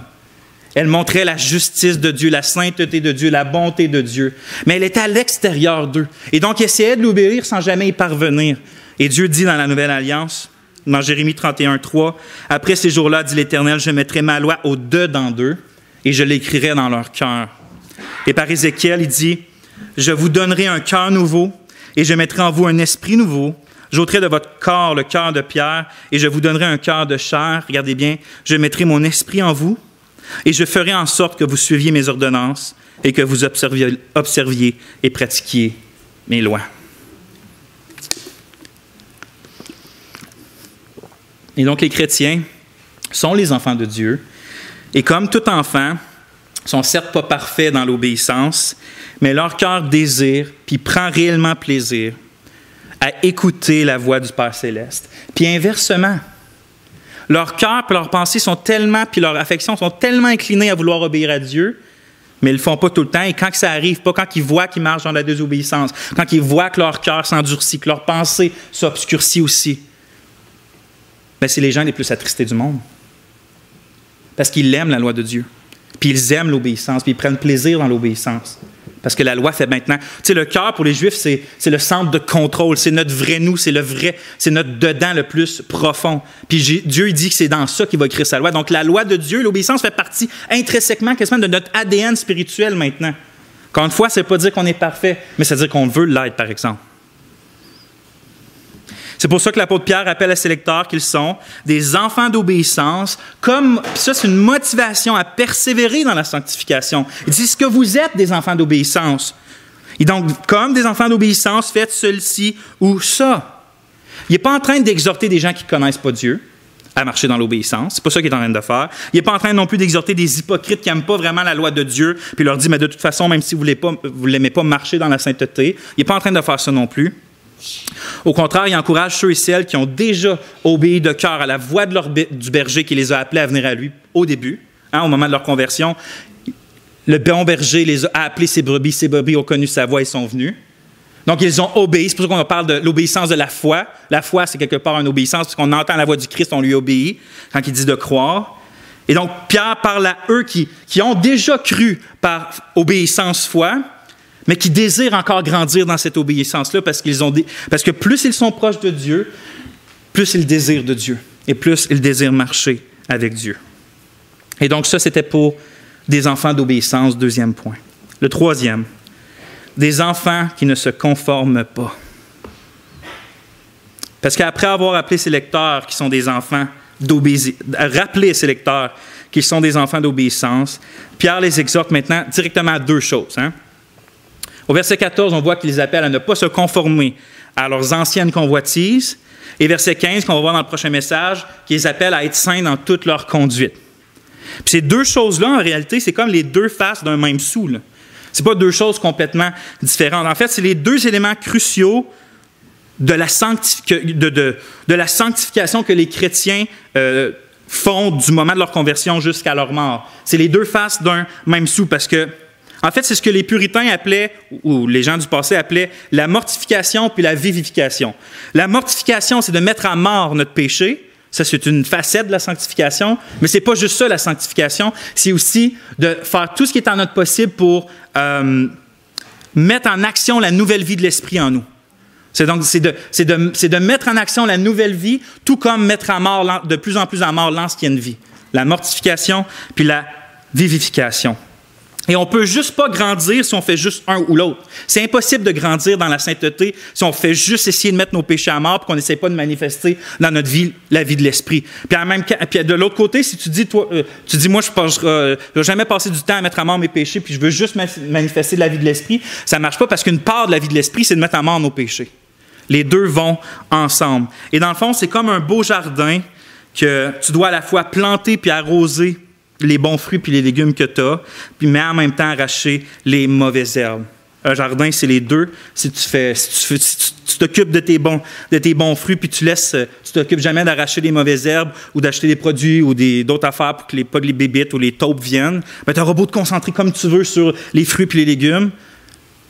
Elle montrait la justice de Dieu, la sainteté de Dieu, la bonté de Dieu. Mais elle était à l'extérieur d'eux. Et donc, ils essayaient de l'obéir sans jamais y parvenir. Et Dieu dit dans la Nouvelle Alliance, dans Jérémie 31,3, « Après ces jours-là, dit l'Éternel, je mettrai ma loi au-dedans d'eux et je l'écrirai dans leur cœur. » Et par Ézéchiel, il dit, « Je vous donnerai un cœur nouveau et je mettrai en vous un esprit nouveau. J'ôterai de votre corps le cœur de pierre et je vous donnerai un cœur de chair. » Regardez bien, « Je mettrai mon esprit en vous et je ferai en sorte que vous suiviez mes ordonnances et que vous observiez et pratiquiez mes lois. » Et donc, les chrétiens sont les enfants de Dieu. Et comme tout enfant, sont certes pas parfaits dans l'obéissance, mais leur cœur désire, puis prend réellement plaisir à écouter la voix du Père Céleste. Puis inversement, leur cœur et leurs pensées sont tellement, puis leurs affections sont tellement inclinées à vouloir obéir à Dieu, mais ils ne le font pas tout le temps. Et quand ça n'arrive pas, quand ils voient qu'ils marchent dans la désobéissance, quand ils voient que leur cœur s'endurcit, que leur pensée s'obscurcit aussi, bien, c'est les gens les plus attristés du monde. Parce qu'ils aiment la loi de Dieu. Puis ils aiment l'obéissance, puis ils prennent plaisir dans l'obéissance. Parce que la loi fait maintenant... Tu sais, le cœur, pour les Juifs, c'est le centre de contrôle. C'est notre vrai nous, c'est notre dedans le plus profond. Puis Dieu, il dit que c'est dans ça qu'il va écrire sa loi. Donc, la loi de Dieu, l'obéissance fait partie intrinsèquement, quasiment de notre ADN spirituel maintenant. Encore une fois, ça ne veut pas dire qu'on est parfait, mais ça veut dire qu'on veut l'être, par exemple. C'est pour ça que l'apôtre Pierre appelle à ses lecteurs qu'ils sont des enfants d'obéissance, comme ça, c'est une motivation à persévérer dans la sanctification. Il dit, ce que vous êtes des enfants d'obéissance. Et donc, comme des enfants d'obéissance, faites ceci ou ça. Il n'est pas en train d'exhorter des gens qui ne connaissent pas Dieu à marcher dans l'obéissance. C'est pas ça qu'il est en train de faire. Il n'est pas en train non plus d'exhorter des hypocrites qui n'aiment pas vraiment la loi de Dieu, puis leur dit, mais de toute façon, même si vous ne l'aimez pas marcher dans la sainteté, il n'est pas en train de faire ça non plus. Au contraire, il encourage ceux et celles qui ont déjà obéi de cœur à la voix du berger qui les a appelés à venir à lui au début, au moment de leur conversion. Le bon berger les a appelés ses brebis ont connu sa voix et sont venus. Donc, ils ont obéi. C'est pour ça qu'on parle de l'obéissance de la foi. La foi, c'est quelque part une obéissance, parce qu'on entend la voix du Christ, on lui obéit quand il dit de croire. Et donc, Pierre parle à eux qui ont déjà cru par obéissance foi, mais qui désirent encore grandir dans cette obéissance-là parce que plus ils sont proches de Dieu, plus ils désirent de Dieu et plus ils désirent marcher avec Dieu. Et donc ça, c'était pour des enfants d'obéissance, deuxième point. Le troisième, des enfants qui ne se conforment pas. Parce qu'après avoir appelé ses lecteurs qui sont des enfants d'obéissance, rappeler ses lecteurs qui sont des enfants d'obéissance, Pierre les exhorte maintenant directement à deux choses. Au verset 14, on voit qu'il les appelle à ne pas se conformer à leurs anciennes convoitises. Et verset 15, qu'on va voir dans le prochain message, qui les appelle à être saints dans toute leur conduite. Puis ces deux choses-là, en réalité, c'est comme les deux faces d'un même sou. Ce n'est pas deux choses complètement différentes. En fait, c'est les deux éléments cruciaux de la sanctification que les chrétiens font du moment de leur conversion jusqu'à leur mort. C'est les deux faces d'un même sou parce que en fait, c'est ce que les puritains appelaient, ou les gens du passé appelaient, la mortification puis la vivification. La mortification, c'est de mettre à mort notre péché. Ça, c'est une facette de la sanctification. Mais ce n'est pas juste ça, la sanctification. C'est aussi de faire tout ce qui est en notre possible pour mettre en action la nouvelle vie de l'Esprit en nous. C'est de mettre en action la nouvelle vie, tout comme mettre à mort, de plus en plus à mort l'ancienne vie. La mortification puis la vivification. Et on ne peut juste pas grandir si on fait juste un ou l'autre. C'est impossible de grandir dans la sainteté si on fait juste essayer de mettre nos péchés à mort et qu'on n'essaie pas de manifester dans notre vie la vie de l'Esprit. Puis de l'autre côté, si tu dis, moi, je ne vais jamais passer du temps à mettre à mort mes péchés puis je veux juste manifester la vie de l'Esprit, ça ne marche pas parce qu'une part de la vie de l'Esprit, c'est de mettre à mort nos péchés. Les deux vont ensemble. Et dans le fond, c'est comme un beau jardin que tu dois à la fois planter puis arroser les bons fruits puis les légumes que tu as, mais en même temps arracher les mauvaises herbes. Un jardin, c'est les deux. Si tu t'occupes de tes bons fruits puis tu t'occupes jamais d'arracher les mauvaises herbes ou d'acheter des produits ou d'autres affaires pour que pas que les bébites ou les taupes viennent, tu auras beau te concentrer comme tu veux sur les fruits puis les légumes,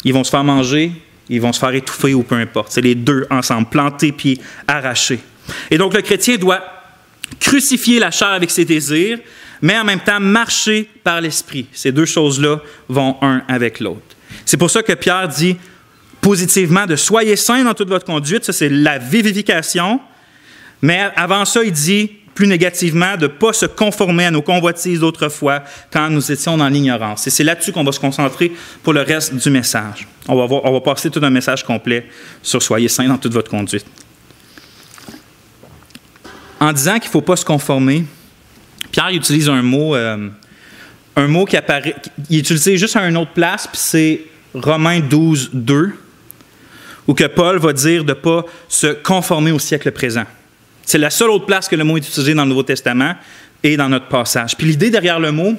ils vont se faire manger, ils vont se faire étouffer ou peu importe. C'est les deux ensemble, planter puis arracher. Et donc, le chrétien doit crucifier la chair avec ses désirs, mais en même temps marcher par l'Esprit. Ces deux choses-là vont un avec l'autre. C'est pour ça que Pierre dit positivement de « soyez saints dans toute votre conduite », ça c'est la vivification, mais avant ça, il dit plus négativement de ne pas se conformer à nos convoitises d'autrefois quand nous étions dans l'ignorance. Et c'est là-dessus qu'on va se concentrer pour le reste du message. On va passer tout un message complet sur « soyez saints dans toute votre conduite ». En disant qu'il ne faut pas se conformer, Pierre utilise un mot qui apparaît, il est utilisé juste à une autre place, puis c'est Romains 12, 2, où que Paul va dire de ne pas se conformer au siècle présent. C'est la seule autre place que le mot est utilisé dans le Nouveau Testament et dans notre passage. Puis l'idée derrière le mot,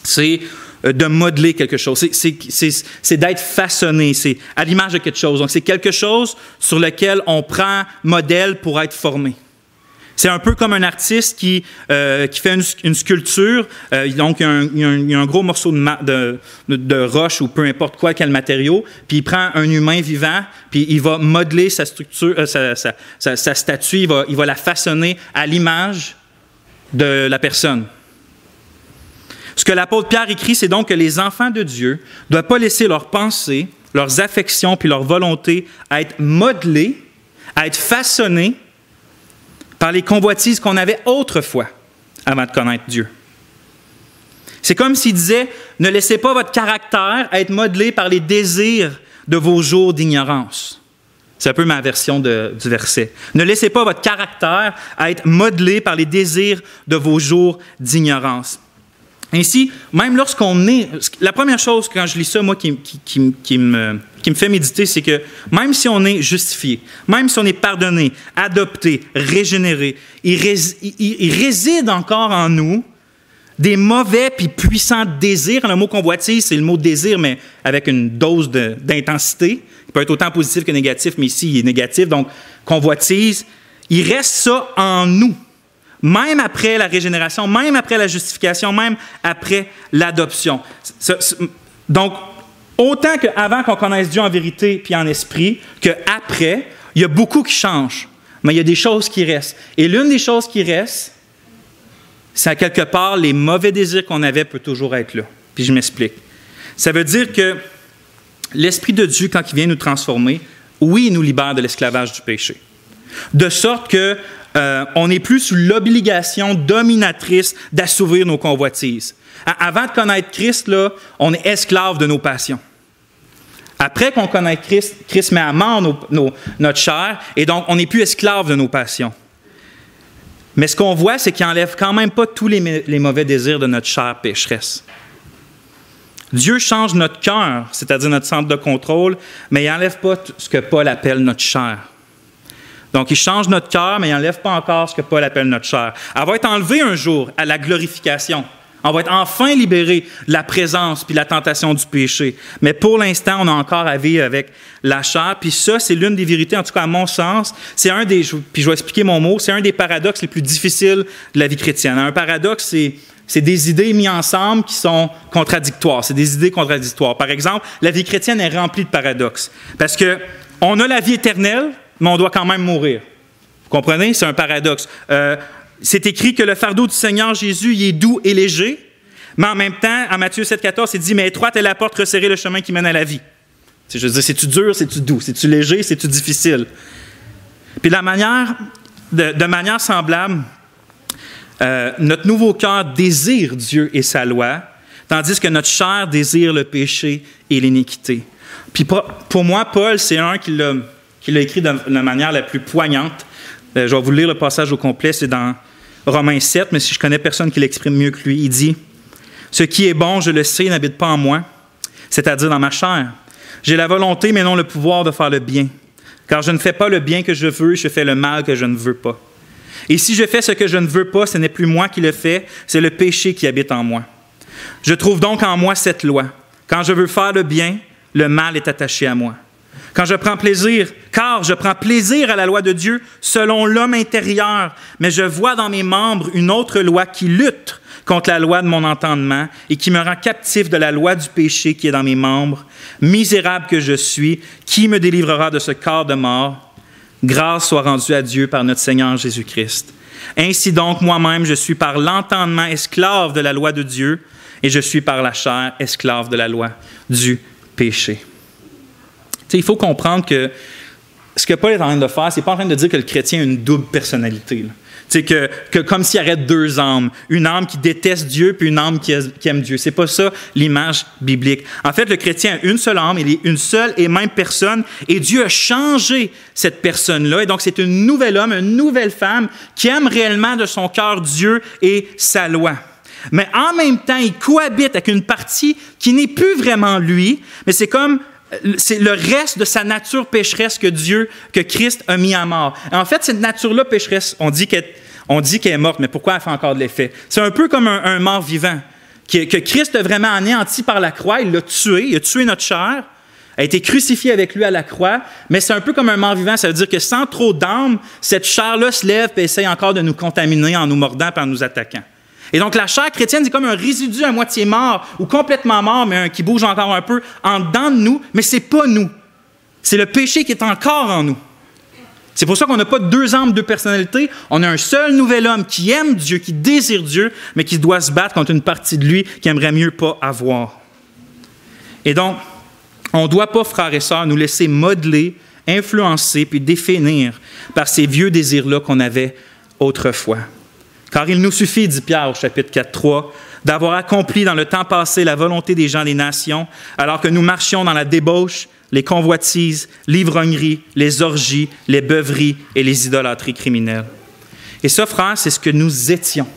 c'est de modeler quelque chose. C'est d'être façonné, c'est à l'image de quelque chose. Donc c'est quelque chose sur lequel on prend modèle pour être formé. C'est un peu comme un artiste qui fait une sculpture. Donc, il y a un gros morceau de roche ou peu importe quoi, quel matériau, puis il prend un humain vivant, puis il va modeler sa structure, sa statue, il va la façonner à l'image de la personne. Ce que l'apôtre Pierre écrit, c'est donc que les enfants de Dieu ne doivent pas laisser leurs pensées, leurs affections puis leur volonté à être modelées, à être façonnées par les convoitises qu'on avait autrefois avant de connaître Dieu. C'est comme s'il disait, ne laissez pas votre caractère être modelé par les désirs de vos jours d'ignorance. C'est un peu ma version du verset. Ne laissez pas votre caractère être modelé par les désirs de vos jours d'ignorance. Ainsi, même lorsqu'on est... La première chose, quand je lis ça, moi, qui me fait méditer, c'est que même si on est justifié, même si on est pardonné, adopté, régénéré, il réside encore en nous des mauvais puis puissants désirs. Le mot convoitise, c'est le mot désir, mais avec une dose d'intensité. Il peut être autant positif que négatif, mais ici, il est négatif. Donc, convoitise, il reste ça en nous. Même après la régénération, même après la justification, même après l'adoption. Donc, autant qu'avant qu'on connaisse Dieu en vérité puis en esprit, qu'après, il y a beaucoup qui change. Mais il y a des choses qui restent. Et l'une des choses qui reste, c'est à quelque part, les mauvais désirs qu'on avait peuvent toujours être là. Puis je m'explique. Ça veut dire que l'Esprit de Dieu, quand il vient nous transformer, oui, il nous libère de l'esclavage du péché. De sorte que on n'est plus sous l'obligation dominatrice d'assouvir nos convoitises. Avant de connaître Christ, là, on est esclave de nos passions. Après qu'on connaisse Christ, Christ met à mort notre chair, et donc on n'est plus esclave de nos passions. Mais ce qu'on voit, c'est qu'il n'enlève quand même pas tous les mauvais désirs de notre chair pécheresse. Dieu change notre cœur, c'est-à-dire notre centre de contrôle, mais il n'enlève pas ce que Paul appelle notre chair. Donc, il change notre cœur, mais il n'enlève pas encore ce que Paul appelle notre chair. Elle va être enlevée un jour à la glorification. On va être enfin libéré de la présence puis de la tentation du péché. Mais pour l'instant, on a encore à vivre avec la chair. Puis ça, c'est l'une des vérités, en tout cas à mon sens. C'est puis je vais expliquer mon mot, c'est un des paradoxes les plus difficiles de la vie chrétienne. Un paradoxe, c'est des idées mises ensemble qui sont contradictoires. C'est des idées contradictoires. Par exemple, la vie chrétienne est remplie de paradoxes. Parce qu'on a la vie éternelle, mais on doit quand même mourir. Vous comprenez? C'est un paradoxe. C'est écrit que le fardeau du Seigneur Jésus, il est doux et léger, mais en même temps, à Matthieu 7,14, c'est dit, mais étroite est la porte, resserrée le chemin qui mène à la vie. Je veux dire, c'est-tu dur, c'est-tu doux? C'est-tu léger, c'est-tu difficile? Puis de manière semblable, notre nouveau cœur désire Dieu et sa loi, tandis que notre chair désire le péché et l'iniquité. Puis pour moi, Paul, c'est un qui l'a écrit de la manière la plus poignante. Je vais vous lire le passage au complet, c'est dans Romains 7, mais si je connais personne qui l'exprime mieux que lui, il dit « Ce qui est bon, je le sais, n'habite pas en moi, c'est-à-dire dans ma chair. J'ai la volonté, mais non le pouvoir de faire le bien. Car je ne fais pas le bien que je veux, je fais le mal que je ne veux pas. Et si je fais ce que je ne veux pas, ce n'est plus moi qui le fais, c'est le péché qui habite en moi. Je trouve donc en moi cette loi. Quand je veux faire le bien, le mal est attaché à moi. Car je prends plaisir à la loi de Dieu selon l'homme intérieur, mais je vois dans mes membres une autre loi qui lutte contre la loi de mon entendement et qui me rend captif de la loi du péché qui est dans mes membres. Misérable que je suis, qui me délivrera de ce corps de mort? Grâce soit rendue à Dieu par notre Seigneur Jésus-Christ. Ainsi donc, moi-même, je suis par l'entendement esclave de la loi de Dieu et je suis par la chair esclave de la loi du péché. Il faut comprendre que ce que Paul est en train de faire, ce n'est pas en train de dire que le chrétien a une double personnalité. Que comme s'il y aurait deux âmes, une âme qui déteste Dieu puis une âme qui aime Dieu. Ce n'est pas ça l'image biblique. En fait, le chrétien a une seule âme, il est une seule et même personne, et Dieu a changé cette personne-là. Et donc, c'est une nouvelle homme, une nouvelle femme qui aime réellement de son cœur Dieu et sa loi. Mais en même temps, il cohabite avec une partie qui n'est plus vraiment lui, mais c'est le reste de sa nature pécheresse que Christ a mis à mort. En fait, cette nature-là pécheresse, on dit qu'elle est morte, mais pourquoi elle fait encore de l'effet? C'est un peu comme un mort vivant, que Christ a vraiment anéanti par la croix, il a tué notre chair, a été crucifié avec lui à la croix, mais c'est un peu comme un mort vivant, ça veut dire que sans trop d'âme, cette chair-là se lève et essaie encore de nous contaminer en nous mordant et en nous attaquant. Et donc, la chair chrétienne, c'est comme un résidu à moitié mort ou complètement mort, mais qui bouge encore un peu en dedans de nous, mais ce n'est pas nous. C'est le péché qui est encore en nous. C'est pour ça qu'on n'a pas deux âmes, deux personnalités. On a un seul nouvel homme qui aime Dieu, qui désire Dieu, mais qui doit se battre contre une partie de lui qu'il aimerait mieux pas avoir. Et donc, on ne doit pas, frères et sœurs, nous laisser modeler, influencer puis définir par ces vieux désirs-là qu'on avait autrefois. Car il nous suffit, dit Pierre au chapitre 4:3, d'avoir accompli dans le temps passé la volonté des gens des nations, alors que nous marchions dans la débauche, les convoitises, l'ivrognerie, les orgies, les beuveries et les idolâtries criminelles. Et ça, frères, c'est ce que nous étions,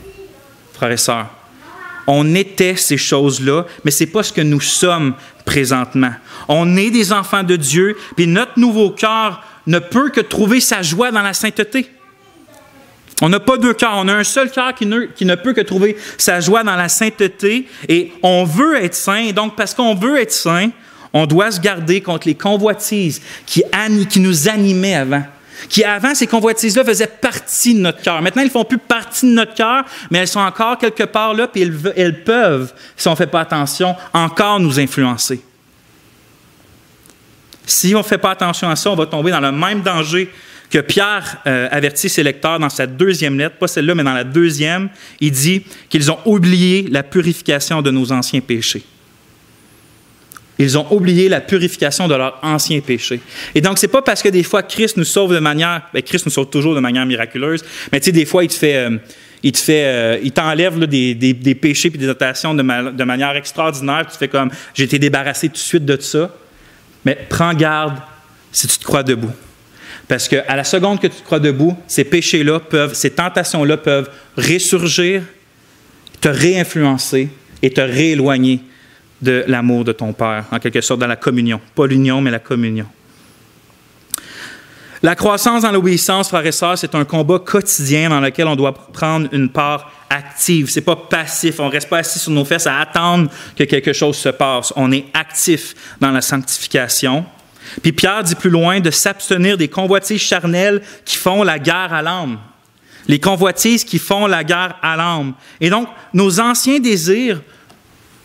frères et sœurs. On était ces choses-là, mais ce n'est pas ce que nous sommes présentement. On est des enfants de Dieu, puis notre nouveau cœur ne peut que trouver sa joie dans la sainteté. On n'a pas deux cœurs, on a un seul cœur qui ne peut que trouver sa joie dans la sainteté, et on veut être saint, et donc parce qu'on veut être saint, on doit se garder contre les convoitises qui nous animaient avant. Qui avant, ces convoitises-là faisaient partie de notre cœur. Maintenant, elles ne font plus partie de notre cœur, mais elles sont encore quelque part là, puis elles peuvent, si on ne fait pas attention, encore nous influencer. Si on ne fait pas attention à ça, on va tomber dans le même danger que Pierre avertit ses lecteurs dans sa deuxième lettre, pas celle-là, mais dans la deuxième. Il dit qu'ils ont oublié la purification de nos anciens péchés. Ils ont oublié la purification de leurs anciens péchés. Et donc, ce n'est pas parce que des fois, Christ nous sauve de manière... Bien, Christ nous sauve toujours de manière miraculeuse, mais tu sais, des fois, il t'enlève là, des péchés et des tentations de manière extraordinaire. Tu fais comme, j'ai été débarrassé tout de suite de ça. Mais prends garde si tu te crois debout. Parce qu'à la seconde que tu te crois debout, ces péchés-là ces tentations-là peuvent ressurgir, te réinfluencer et te rééloigner de l'amour de ton Père, en quelque sorte dans la communion. Pas l'union, mais la communion. La croissance dans l'obéissance, frères et sœurs, c'est un combat quotidien dans lequel on doit prendre une part active. Ce n'est pas passif. On ne reste pas assis sur nos fesses à attendre que quelque chose se passe. On est actif dans la sanctification. Puis Pierre dit plus loin de s'abstenir des convoitises charnelles qui font la guerre à l'âme. Les convoitises qui font la guerre à l'âme. Et donc, nos anciens désirs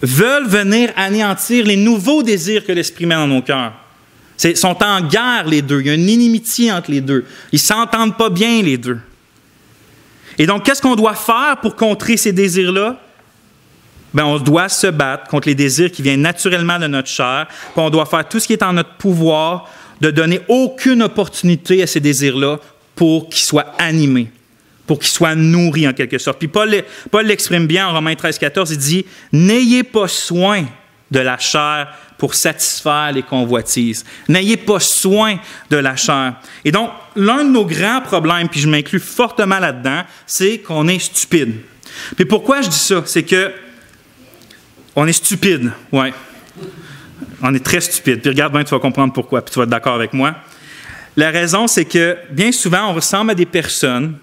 veulent venir anéantir les nouveaux désirs que l'Esprit met dans nos cœurs. Ils sont en guerre, les deux. Il y a une inimitié entre les deux. Ils ne s'entendent pas bien, les deux. Et donc, qu'est-ce qu'on doit faire pour contrer ces désirs-là? Bien, on doit se battre contre les désirs qui viennent naturellement de notre chair. Puis on doit faire tout ce qui est en notre pouvoir de donner aucune opportunité à ces désirs-là pour qu'ils soient animés, pour qu'ils soient nourris en quelque sorte. Puis Paul l'exprime bien en Romains 13,14, il dit « N'ayez pas soin de la chair pour satisfaire les convoitises. N'ayez pas soin de la chair. » Et donc, l'un de nos grands problèmes, puis je m'inclus fortement là-dedans, c'est qu'on est stupide. Puis pourquoi je dis ça? C'est que on est stupide, oui. On est très stupide. Puis regarde bien, tu vas comprendre pourquoi, puis tu vas être d'accord avec moi. La raison, c'est que bien souvent, on ressemble à des personnes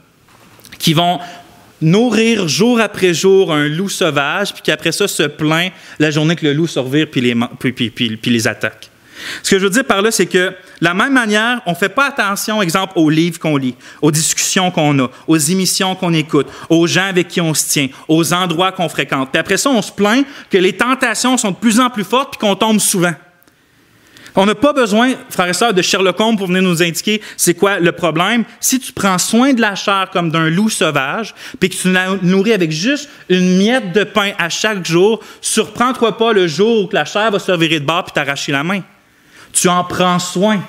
qui vont nourrir jour après jour un loup sauvage, puis qui après ça se plaint la journée que le loup se revire puis les attaque. Ce que je veux dire par là, c'est que de la même manière, on ne fait pas attention, exemple, aux livres qu'on lit, aux discussions qu'on a, aux émissions qu'on écoute, aux gens avec qui on se tient, aux endroits qu'on fréquente. Puis après ça, on se plaint que les tentations sont de plus en plus fortes puis qu'on tombe souvent. On n'a pas besoin, frères et sœurs, de Sherlock Holmes pour venir nous indiquer c'est quoi le problème. Si tu prends soin de la chair comme d'un loup sauvage, puis que tu la nourris avec juste une miette de pain à chaque jour, surprends-toi pas le jour où la chair va se revirer de bord puis t'arracher la main. Tu en prends soin.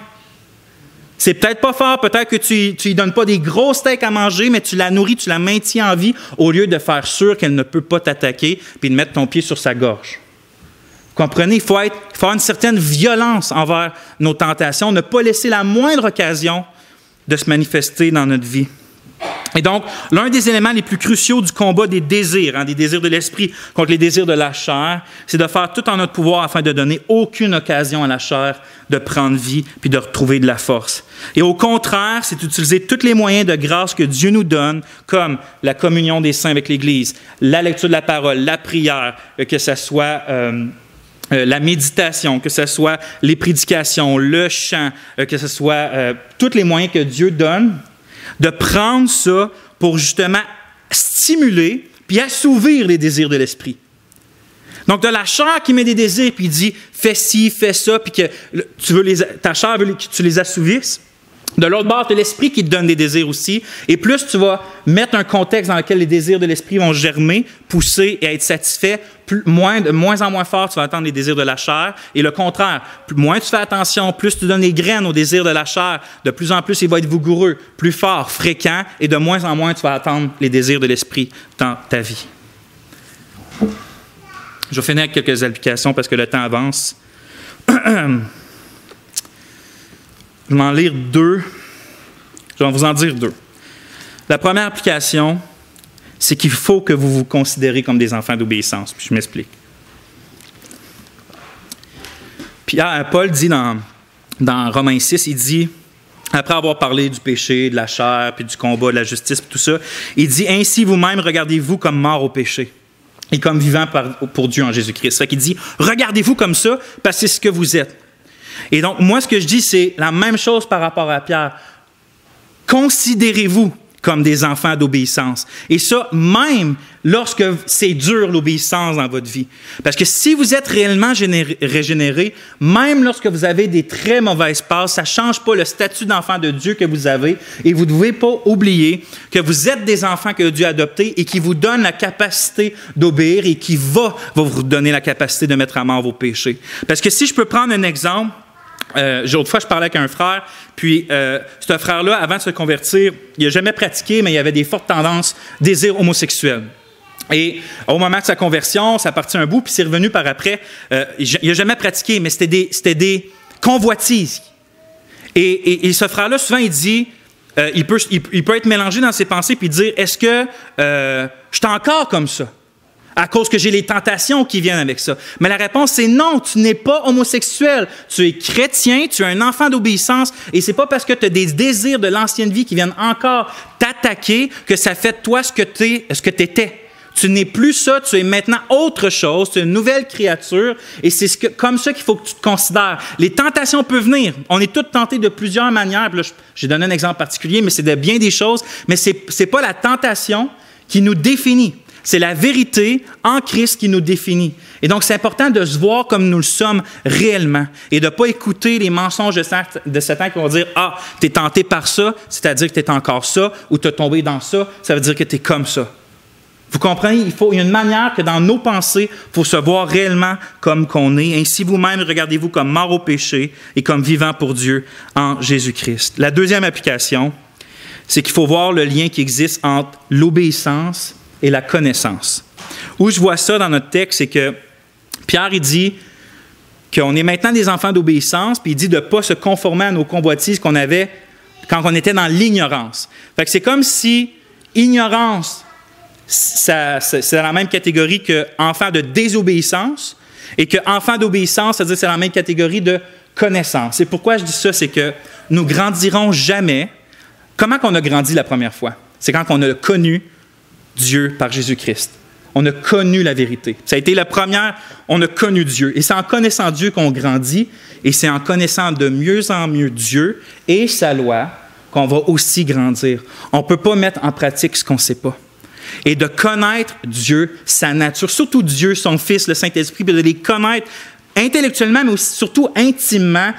C'est peut-être pas fort, peut-être que tu lui donnes pas des gros steaks à manger, mais tu la nourris, tu la maintiens en vie au lieu de faire sûr qu'elle ne peut pas t'attaquer puis de mettre ton pied sur sa gorge. Vous comprenez? Il faut avoir une certaine violence envers nos tentations, ne pas laisser la moindre occasion de se manifester dans notre vie. Et donc, l'un des éléments les plus cruciaux du combat des désirs, des désirs de l'esprit contre les désirs de la chair, c'est de faire tout en notre pouvoir afin de donner aucune occasion à la chair de prendre vie puis de retrouver de la force. Et au contraire, c'est d'utiliser tous les moyens de grâce que Dieu nous donne, comme la communion des saints avec l'Église, la lecture de la parole, la prière, que ce soit la méditation, que ce soit les prédications, le chant, que ce soit tous les moyens que Dieu donne, de prendre ça pour justement stimuler puis assouvir les désirs de l'esprit. Donc, de la chair qui met des désirs puis il dit « fais ci, fais ça » puis que ta chair veut que tu les assouvisses. De l'autre bord, tu as l'esprit qui te donne des désirs aussi. Et plus tu vas mettre un contexte dans lequel les désirs de l'esprit vont germer, pousser et être satisfaits, de moins en moins fort, tu vas attendre les désirs de la chair. Et le contraire, moins tu fais attention, plus tu donnes les graines aux désirs de la chair, de plus en plus il va être vigoureux, plus fort, fréquent, et de moins en moins tu vas attendre les désirs de l'esprit dans ta vie. Je vais finir avec quelques applications parce que le temps avance. Je vais en lire 2. Je vais vous en dire 2. La première application, c'est qu'il faut que vous vous considérez comme des enfants d'obéissance. Puis je m'explique. Paul dit dans Romains 6, il dit, après avoir parlé du péché, de la chair, puis du combat, de la justice, puis tout ça, il dit « Ainsi vous-même, regardez-vous comme morts au péché et comme vivants pour Dieu en Jésus-Christ. » Fait qu'il dit « Regardez-vous comme ça, parce que c'est ce que vous êtes. » Et donc, moi, ce que je dis, c'est la même chose par rapport à Pierre. Considérez-vous comme des enfants d'obéissance. Et ça, même lorsque c'est dur, l'obéissance dans votre vie. Parce que si vous êtes réellement régénéré, même lorsque vous avez des très mauvaises passes, ça ne change pas le statut d'enfant de Dieu que vous avez. Et vous ne devez pas oublier que vous êtes des enfants que Dieu a adoptés et qui vous donne la capacité d'obéir et qui va vous donner la capacité de mettre à mort vos péchés. Parce que si je peux prendre un exemple, l'autre fois, je parlais avec un frère, puis ce frère-là, avant de se convertir, il n'a jamais pratiqué, mais il avait des fortes tendances, désir homosexuel. Et au moment de sa conversion, ça partit un bout, puis c'est revenu par après. Il n'a jamais pratiqué, mais c'était des convoitises. Et ce frère-là, souvent, il dit, il peut être mélangé dans ses pensées, puis dire, est-ce que je suis encore comme ça? À cause que j'ai les tentations qui viennent avec ça. Mais la réponse, c'est non, tu n'es pas homosexuel. Tu es chrétien, tu es un enfant d'obéissance, et c'est pas parce que tu as des désirs de l'ancienne vie qui viennent encore t'attaquer que ça fait de toi ce que tu étais. Tu n'es plus ça, tu es maintenant autre chose, tu es une nouvelle créature, et c'est comme ça qu'il faut que tu te considères. Les tentations peuvent venir. On est tous tentés de plusieurs manières. Là, j'ai donné un exemple particulier, mais c'est de bien des choses, mais c'est pas la tentation qui nous définit. C'est la vérité en Christ qui nous définit. Et donc, c'est important de se voir comme nous le sommes réellement et de ne pas écouter les mensonges de Satan qui vont dire « Ah, tu es tenté par ça, c'est-à-dire que tu es encore ça, ou tu es tombé dans ça, ça veut dire que tu es comme ça. » Vous comprenez? Il y a une manière que dans nos pensées, il faut se voir réellement comme qu'on est. Ainsi, vous-même, regardez-vous comme morts au péché et comme vivants pour Dieu en Jésus-Christ. La deuxième application, c'est qu'il faut voir le lien qui existe entre l'obéissance et la connaissance. Où je vois ça dans notre texte, c'est que Pierre, il dit qu'on est maintenant des enfants d'obéissance, puis il dit de ne pas se conformer à nos convoitises qu'on avait quand on était dans l'ignorance. Fait que c'est comme si ignorance, c'est dans la même catégorie que enfant de désobéissance, et que enfant d'obéissance, c'est-à-dire c'est dans la même catégorie de connaissance. Et pourquoi je dis ça, c'est que nous grandirons jamais. Comment qu'on a grandi la première fois? C'est quand on a connu Dieu par Jésus-Christ. On a connu la vérité. Ça a été la première, on a connu Dieu. Et c'est en connaissant Dieu qu'on grandit, et c'est en connaissant de mieux en mieux Dieu et sa loi qu'on va aussi grandir. On ne peut pas mettre en pratique ce qu'on ne sait pas. Et de connaître Dieu, sa nature, surtout Dieu, son Fils, le Saint-Esprit, de les connaître intellectuellement, mais aussi, surtout intimement,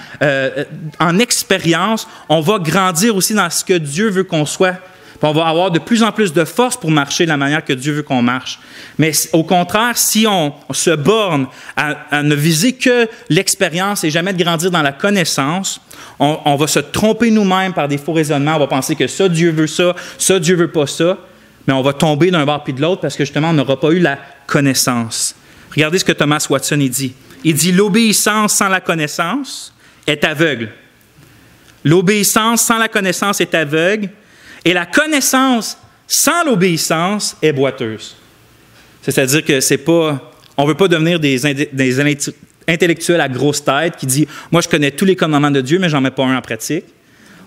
en expérience, on va grandir aussi dans ce que Dieu veut qu'on soit. On va avoir de plus en plus de force pour marcher de la manière que Dieu veut qu'on marche. Mais au contraire, si on se borne à ne viser que l'expérience et jamais de grandir dans la connaissance, on va se tromper nous-mêmes par des faux raisonnements. On va penser que ça, Dieu veut ça Dieu veut pas ça. Mais on va tomber d'un bord puis de l'autre parce que justement, on n'aura pas eu la connaissance. Regardez ce que Thomas Watson dit. Il dit « L'obéissance sans la connaissance est aveugle. L'obéissance sans la connaissance est aveugle. Et la connaissance sans l'obéissance est boiteuse. » C'est-à-dire que c'est pas, on ne veut pas devenir des intellectuels à grosse tête qui disent « Moi, je connais tous les commandements de Dieu, mais j'en mets pas un en pratique. »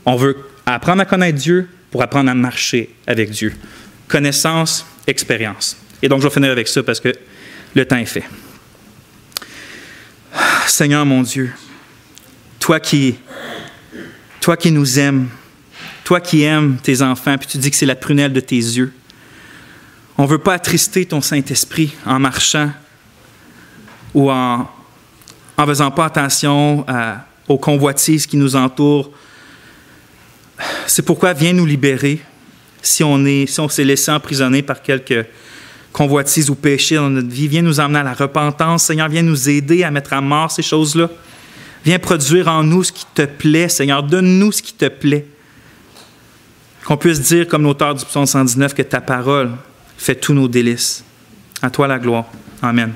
On veut apprendre à connaître Dieu pour apprendre à marcher avec Dieu. Connaissance, expérience. Et donc, je vais finir avec ça parce que le temps est fait. Seigneur mon Dieu, toi qui nous aimes, toi qui aimes tes enfants, puis tu dis que c'est la prunelle de tes yeux. On ne veut pas attrister ton Saint-Esprit en marchant ou en faisant pas attention aux convoitises qui nous entourent, C'est pourquoi viens nous libérer si on s'est laissé emprisonner par quelques convoitises ou péchés dans notre vie. Viens nous emmener à la repentance, Seigneur. Viens nous aider à mettre à mort ces choses-là. Viens produire en nous ce qui te plaît, Seigneur. Donne-nous ce qui te plaît. Qu'on puisse dire, comme l'auteur du psaume 119, que ta parole fait tous nos délices. À toi la gloire. Amen.